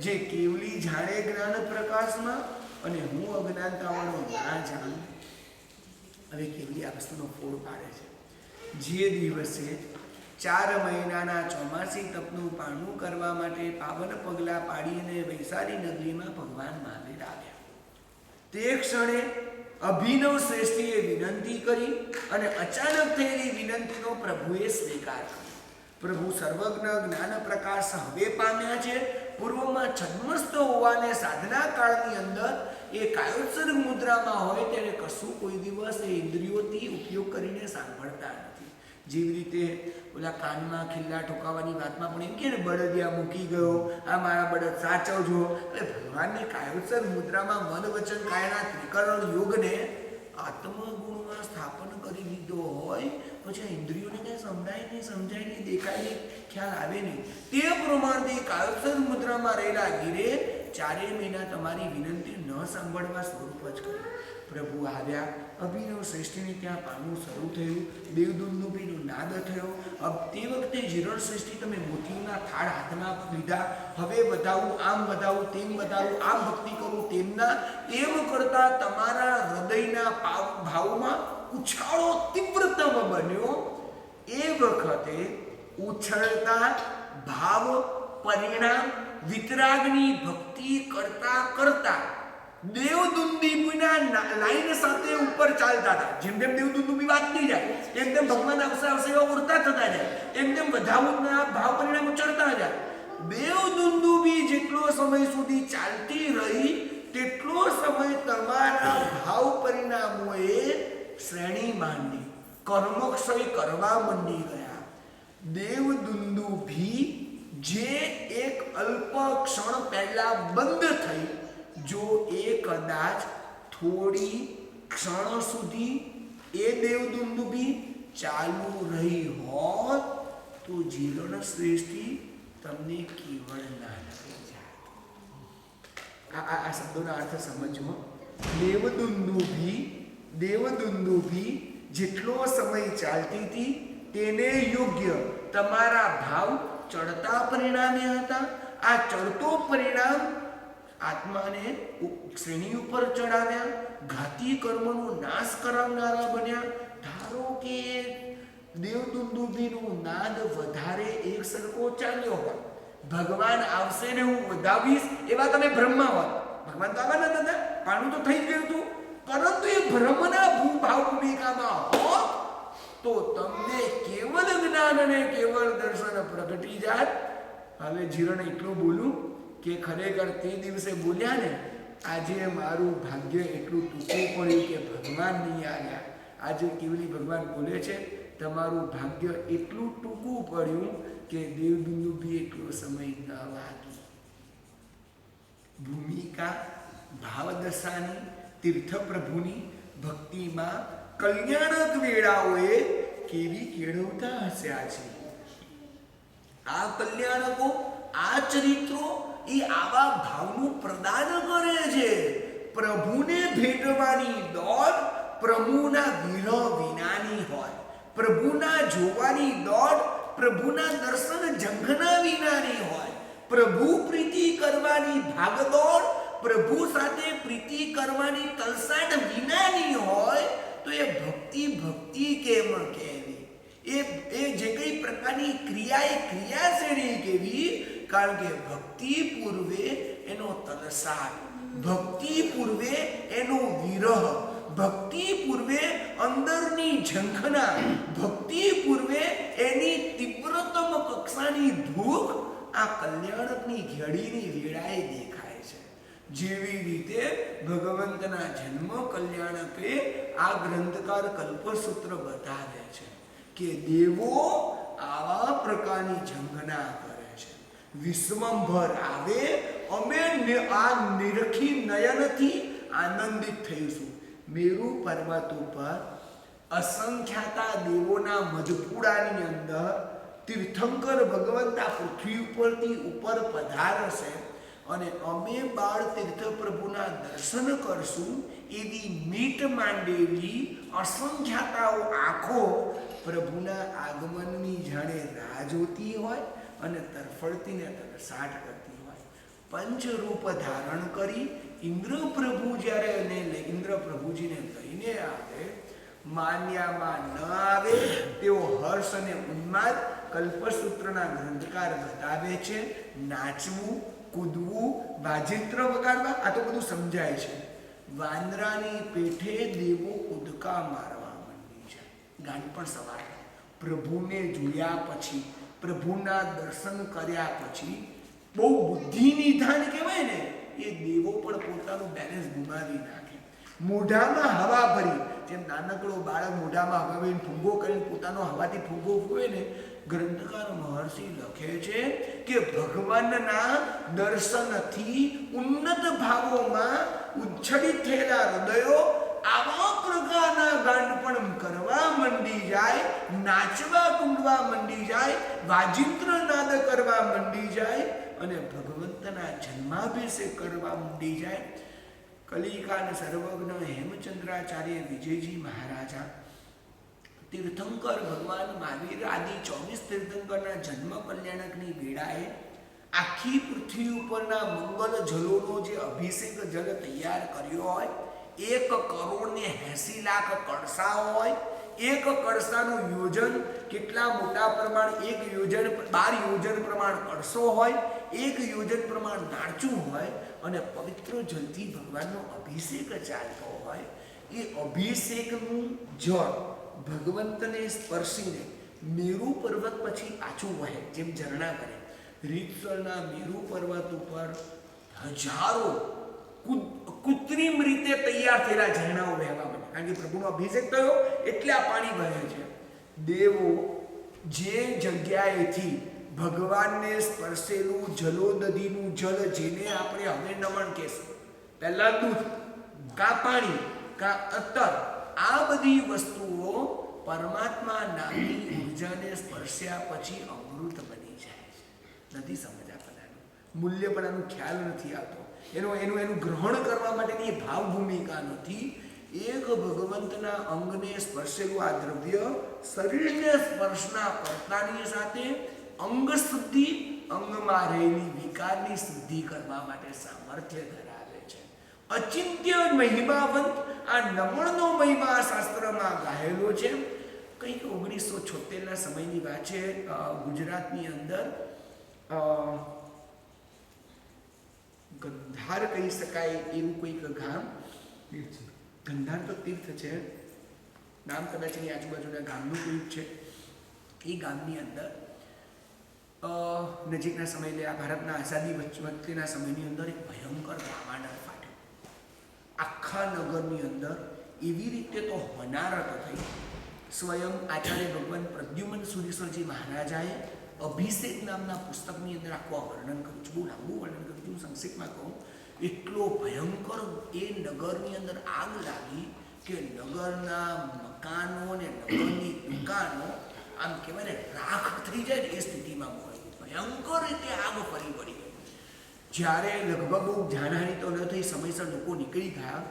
જે કેવલી જાણે જ્ઞાન પ્રકાશમાં અને હું અજ્ઞાનતાવાળો ના જાણું. હવે કેવલી આ વસ્તુનો ફોડ પાડે છે. જે દિવસે 4 મહિનાના ચોમાસી તપનું પારણું કરવા માટે પાવન પગલાં પાડીને વૈશાલી નગરીમાં ભગવાન મહાવીર આવ્યા, તે ક્ષણે અભિનવ શ્રેષ્ઠીએ વિનંતી કરી અને અચાનક થયેલી વિનંતીનો પ્રભુએ સ્વીકાર કર્યો. પ્રભુ સર્વજ્ઞ જ્ઞાન પ્રકાશ હવે પામ્યા છે. પૂર્વમાં છદ્મસ્ત હોવાને સાધના કાળની અંદર એ કાયોત્સર્ગ મુદ્રામાં હોય ત્યારે કશું કોઈ દિવસ એ ઇન્દ્રિયોથી ઉપયોગ કરીને સાંભળતા નથી. જેવી રીતે ઓલા કાનમાં ખિલ્લા ઠોકાવાની વાતમાં પણ એમ કે ને, બળદિયા મૂકી ગયો, આ મારા બળદ સાચવજો. એટલે ભગવાનને કાયોત્સર્ગ મુદ્રામાં મન વચન કાયના ત્રિકરણ યોગને આત્મગુણમાં સ્થાપન કરી દીધો હોય પછી આ ઇન્દ્રિયોને કંઈ સમજાય નહીં, દેખાય નહીં, ખ્યાલ આવે નહીં. તે પ્રમાણે કાયોત્સર્ગ મુદ્રામાં રહેલા ગીરે 4 મહિના તમારી વિનંતી ન સાંભળવા સ્વરૂપ જ કર્યું. પ્રભુ આવ્યા, અભિનવ શ્રેષ્ઠીને ત્યાં પારણું શરૂ થયું, દેવદુંદુભીનો નાદ થયો. તે વખતે જીરણ શ્રેષ્ઠી તમે મોતીના થાળ હાથમાં લીધા, હવે વધાવું, આમ વધાવું, તેમ વધાવું, આમ ભક્તિ કરું, તેમના એમ કરતા તમારા હૃદયના ભાવમાં ઉછાળો તીવ્રતમ બન્યો. એ વખતે ઉછળતા ભાવ પરિણામ વિતરાગની ભક્તિ કરતા કરતા દેવદુંદુભીના લાઈન સાથે ઉપર ચાલતા હતા. જેમ જેમ દેવદુંદુભી વાતની જાય તેમ તેમ ભગવાન અવસર ઉડતા થતા જાય, એમ તેમ વધાવના ભાવ પરિણામો ચડતા જાય. દેવદુંદુભી જેટલો સમય સુધી ચાલતી રહી તેટલો સમય તમારા ભાવ પરિણામોએ શ્રેણી માંડી, કર્મક્ષય કરવા માંડી ગયા. દેવદુંદુભી જે એક અલ્પ ક્ષણ પહેલા બંધ થઈ, જો એ કદાચ થોડી ક્ષણ સુધી એ દેવદુંદુભી ચાલુ રહી હોત તો જીરણ શ્રેષ્ઠી તમને કેવળ ના લગી જાય. આ શબ્દોના અર્થ સમજવો. દેવદુંદુભી જેટલો સમય ચાલતી હતી તેને યોગ્ય તમારા ભાવ ચડતા પરિણામે હતા. આ ચડતો પરિણામ આત્માને શ્રેણી ઉપર ચડાવ્યા, ઘાતી કર્મનો નાશ કરાવનારા બન્યા. ધારો કે દેવદુંદુભીનો નાદ વધારે એક સરખો ચાલ્યો હોય, ભગવાન આવશે ને હું વધાવીશ એવા તમે ભ્રમમાં હોત. ભગવાન તો આવવાના હતા, પાણું તો થઈ ગયું હતું, પરંતુ એ ભ્રમના ભાવ ભૂમિકામાં હોત તો તમને કેવલ જ્ઞાન અને કેવળ દર્શન પ્રગટી જાત. હવે જીરણ એટલું બોલું કે ખરેખર તે દિવસે બોલ્યા ને, આજે મારું ભાગ્ય એટલું ટૂંકું પડ્યું કે ભગવાન નહીં આવ્યા. આજે કેવલી ભગવાન બોલે છે, તમારું ભાગ્ય એટલું ટૂંકું પડ્યું કે દેવદુંદુભી એટલો સમય ન લાગી. ભૂમિકા ભાવદશાની તીર્થપ્રભુની ભક્તિમાં કલ્યાણક વેળાઓએ કેવી કેળવતા હસ્યા છે. આ કલ્યાણકો, આ ચરિત્રો એ આવા ભાવનું પ્રદાન કરે છે. પ્રભુને ભેટવાની દોડ પ્રભુના વિરહ વિનાની હોય, પ્રભુના જોવાની દોડ પ્રભુના દર્શન ઝંખના વિનાની હોય, પ્રભુ પ્રીતિ કરવાની ભાગદોડ પ્રભુ સાથે પ્રીતિ કરવાની તલસાટ વિનાની હોય તો એ ભક્તિ કેમ કહેવી? એ જે કઈ પ્રકારની ક્રિયા, એ ક્રિયા શ્રેણી કેવી? કારણ કે ભક્તિ પૂર્વે એનો તલસાટ, ભક્તિ પૂર્વે એનો વિરહ, ભક્તિ પૂર્વે અંદરની ઝંખના, ભક્તિ પૂર્વે એની તીવ્રતમ કક્ષાની ભૂખ આ કલ્યાણકની ઘડીની વેળાએ દેખાય છે. જેવી રીતે ભગવંતના જન્મ કલ્યાણકે આ ગ્રંથકાર કલ્પસૂત્ર બતાવે છે કે દેવો આવા પ્રકારની ઝંખના કરે છે. વિશ્વંભર આવે, અમે આ નિરખી નયનથી આનંદિત થઈશું. મેરુ પર્વત ઉપર અસંખ્યાતા દેવોના મધપુડાની અંદર તીર્થંકર ભગવંતા પૃથ્વી ઉપરથી ઉપર પધારશે અને અમે બાળ તીર્થ પ્રભુના દર્શન કરશું એવી મીટ માંડેલી અસંખ્યાતાઓ આંખો પ્રભુના આગમનની જાણે રાહ જોતી હોય અને તરફડતીને તરસાટ કરતી હોય. પંચરૂપ ધારણ કરી ઇન્દ્ર પ્રભુ જ્યારે ઇન્દ્ર પ્રભુજીને લઈને આવે, માન્યામાં ન આવે તેવો હર્ષ અને ઉન્માદ કલ્પસૂત્રના ગ્રંથકાર બતાવે છે. નાચવું, કૂદવું, વાજિંત્ર વગાડવા, આ તો બધું સમજાય છે. વાંદરાની પેઠે દેવો કૂદકા મારવા માંડી છે. ગાંડ પણ સવાર પ્રભુને જોયા પછી, પ્રભુના દર્શન કર્યા પછી બહુ બુદ્ધિ નિધાન કહેવાય ને, એ દેવો પણ પોતાનું બેલેન્સ ગુમાવી નાખે. મોઢામાં હવા ભરી, જેમ નાનકડો બાળક મોઢામાં હવા ભરીને ફૂંગો કરીને પોતાનો હવાથી ફૂંગો ફૂવે ને, ગ્રંથકાર મહર્ષિ લખે છે કે ભગવાનના દર્શનથી ઉન્નત ભાવોમાં ઉચ્છળિત થયેલા હૃદયો આવા પ્રકારના ગાંડપણ કરવા મંડી જાય, નાચવા કૂદવા મંડી જાય, વાજિંત્ર નાદ કરવા મંડી જાય અને ભગવંતના જન્માભિષેક કરવા મંડી જાય. કલિકાલ સર્વજ્ઞ હેમચંદ્રાચાર્ય વિજયજી મહારાજા તીર્થંકર ભગવાન મહાવીર આદિ 24 તીર્થંકરના જન્મ કલ્યાણકની વેળાએ આખી પૃથ્વી ઉપરના મંગલ જલોનો જે અભિષેક જલ તૈયાર કર્યો હોય, 1,80,00,000 કળશા હોય, એક કળશાનું યોજન કેટલા મોટા પ્રમાણ, 1 યોજન 12 યોજન પ્રમાણ કળશો હોય, 1 યોજન પ્રમાણ નાળચું હોય અને પવિત્ર જલથી ભગવાનનો અભિષેક ચાલતો હોય. એ અભિષેકનું જળ ભગવંતને સ્પર્શીને મેરુ પર્વત પછી પાછું વહે, જેમ ઝરણા કરે. રીતસરના મેરુ પર્વત ઉપર હજારો કૃત્રિમ રીતે તૈયાર થયેલા ઝરણાઓ વહેવા માંડ્યા, કારણ કે પ્રભુનો અભિષેક થયો એટલે આ પાણી વહે છે. દેવો જે જગ્યાએથી ભગવાનને સ્પર્શેલું જલોદધીનું જલ, જેને આપણે હવે નમન કહેશું, પહેલા દૂધ કા પાણી કા અત્તર, આ બધી વસ્તુઓ પરમાત્મા નામની ઉર્જાને સ્પર્શ્યા પછી અમૃત બની જાય છે. નથી સમજ આપણને મૂલ્ય પણ આનું ખ્યાલ નથી આવતો, એનું ગ્રહણ કરવા માટેની એ ભાવ ભૂમિકા નથી. એક ભગવંતના અંગને સ્પર્શેલું આ દ્રવ્ય શરીરને સ્પર્શના કરતાની સાથે અંગ શુદ્ધિ, અંગમાં રહેલી વિકારની શુદ્ધિ કરવા માટે સામર્થ્ય ધરાવે છે. અચિંત્ય મહિમાવંત આ નમણનો મહિમા શાસ્ત્રમાં ગાયેલો છે. કંઈક 1976ના સમયની વાત છે. ગુજરાતની અંદર ગંધાર કહી શકાય એવું કોઈક ગામ, ગંધાર તો તીર્થ છે, નામ કદાચ એની આજુબાજુના ગામનું કોઈક છે. એ ગામની અંદર નજીકના સમય એટલે આ ભારતના આઝાદી વચ્ચેના સમયની અંદર એક ભયંકર રામાયણ ફાટ્યો. આખા નગરની અંદર એવી રીતે તો હોનારત થઈ. સ્વયં આચાર્ય ભગવાન પ્રદ્યુમન સુરેશ્વરજી મહારાજાએ અભિષેક નામના પુસ્તકની અંદર આખું વર્ણન કર્યું છે. બહુ લાંબુ વર્ણન કર્યું છું, સંક્ષિપ્તમાં કહું. એટલો ભયંકર એ નગરની અંદર આગ લાગી કે નગરના મકાનો અને નગરની દુકાનો આમ કહેવાય ને રાખ થઈ જાય ને એ સ્થિતિમાં ભયંકર રીતે આગ ફરી પડી. જ્યારે લગભગ બહુ જાનહાની તો ન થઈ, સમયસર લોકો નીકળી ગયા.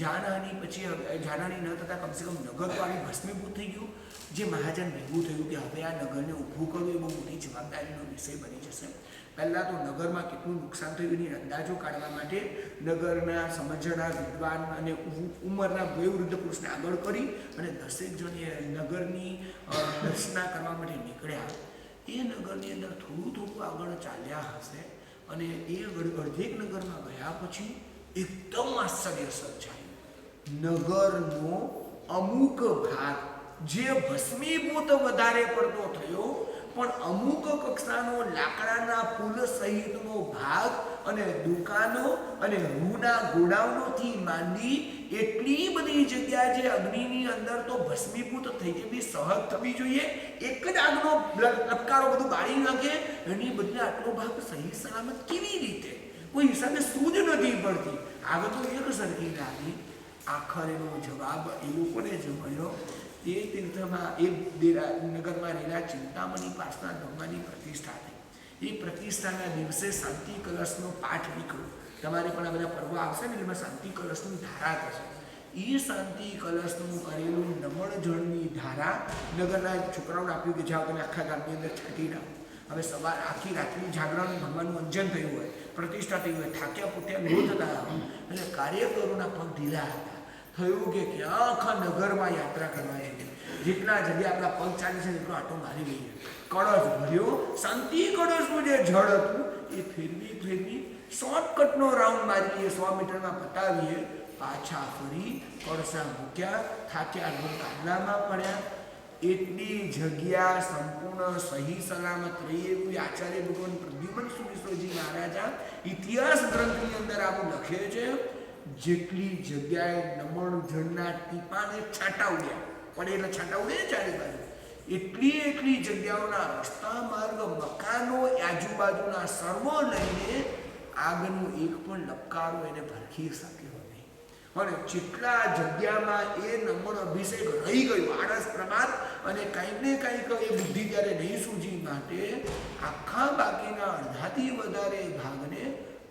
જાનહાની પછી જાનહાની ન થતાં કમસે કમ નગર તો આવી ભસ્મીભૂત થઈ ગયું. જે મહાજન ભેગું થયું કે હવે આ નગરને ઊભું કરવું એ બહુ મોટી જવાબદારીનો વિષય બની જશે. પહેલાં તો નગરમાં કેટલું નુકસાન થયું એની અંદાજો કાઢવા માટે નગરના સમજણા વિદ્વાન અને ઉંમરના વયોવૃદ્ધ પુરુષને આગળ કરી અને 10 જણ નગરની દર્શના કરવા માટે નીકળ્યા. એ નગરની અંદર થોડું આગળ ચાલ્યા હશે અને એ અડધેક નગરમાં ગયા પછી એકદમ આશ્ચર્ય સર્જાયું. નગરનો અમુક ભાગ જે ભસ્મીભૂત વધારે પડતો થયો, પણ અમુક કક્ષાનો લાકડાના પુલ સહિતનો ભાગ અને દુકાનો અને રૂના ગોડાઉનોથી માંડી એટલી બધી જગ્યા જે અગ્નિની અંદર તો ભસ્મીભૂત થઈ જવી સહજ થવી જોઈએ. એક જ આગનો લપકારો બધું બાળી નાખે, એની બદલે આટલો ભાગ સહી સલામત કેવી રીતે? કોઈ હિસાબે સૂઝ નથી પડતી. આગ તો એક સરખી લાગી. આખરેનો જવાબ એ લોકોને જ મળ્યો. એ તીર્થમાં એ નગરમાં રહેલા ચિંતામણી પાસના બ્રહ્માની પ્રતિષ્ઠા થઈ. એ પ્રતિષ્ઠાના દિવસે શાંતિ કલશનો પાઠ નીકળ્યો. તમારે પણ આ બધા પર્વ આવશે ને એમાં શાંતિ કલશની ધારા થશે. એ શાંતિ કલશનું કરેલું નમણ જળની ધારા નગરના છોકરાઓને આપ્યું કે જાઓ તમે આખા ગામની અંદર છાંટી નાખો. હવે સવાર આખી રાત્રિ જાગરણ ભગવાનનું અંજન થયું હોય, પ્રતિષ્ઠા થઈ હોય, થાક્યા પૂટ્યા ન થતા એટલે કાર્યકરોના પગ ઢીલા હતા. થયું કે ક્યાં આખા નગરમાં યાત્રા કરવા છે, જેટલા જગ્યા આપણા પગ ચાલે છે એટલો આટો મારી લઈએ. કળશ ભર્યો, શાંતિ કળશનું જે જળ હતું એ ફેરવી શોર્ટકટનો રાઉન્ડ મારીએ, 100 મીટરમાં પતાવીએ, પાછા ફરી કળશા મૂક્યા, થાક્યા કાઢલામાં પડ્યા. એટલી જગ્યા સંપૂર્ણ સહી સલામત રહી એવું આચાર્ય ભગવાન પ્રદ્યુમન સુરેશ્વરજી મહારાજા ઇતિહાસ ગ્રંથની અંદર આવું લખે છે. જેટલી જગ્યાએ નમણ જળના ટીપાને છાંટા ઉડ્યા, પડેલા છાંટા ઉડે ચારે બાજુ, એટલી જગ્યાઓના રસ્તા માર્ગ મકાનો આજુબાજુના સર્વ લઈને આગનો એક પણ લપકારો એને ભરખી શક્યો નહીં. અને જેટલા જગ્યામાં એ નમણ અભિષેક રહી ગયો, આળસ પ્રમાદ અને કંઈક ને કંઈક એ બુદ્ધિ ત્યારે નહીં સૂજી માટે આખા બાકીના અડધાથી વધારે ભાગને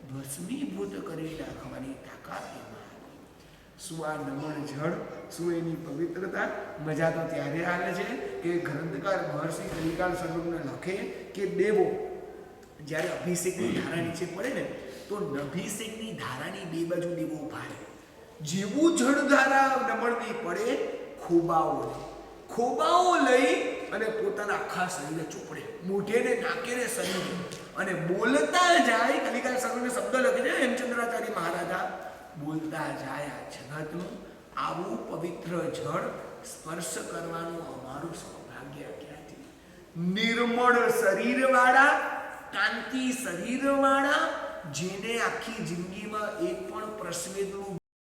ભસ્મીભૂત કરી નાખવાની તાકાત એમાં હતી. શું આ નમણ જળ, શું એની પવિત્રતા! મજા તો ત્યારે આવે છે કે ગ્રંથકાર મહર્ષિ કલિકાલ સર્વજ્ઞ લખે કે દેવો જ્યારે અભિષેકની ધારા નીચે પડે ને તો અભિષેકની ધારાની બે બાજુ દેવો ઉભા રહે. જેવું જળ ધારા નમણની પડે, ખોબાઓ લઈ અને પોતાના આખા શરીરને ચોપડે, મોઢે ને નાકે ને શરીરે, અને બોલતા જાય. કલિકાલ સર્વજ્ઞ શબ્દ લખે છે હેમચંદ્રાચાર્ય મહારાજા, બોલતા જાય આ જગતનું આવું પવિત્ર જળ સ્પર્શ કરવાનું અમારું સૌભાગ્ય ક્યાંથી? નિર્મળ શરીરવાળા, કાંતિ શરીરવાળા, જેને આખી જિંદગીમાં એક પણ પ્રસ્વેદનું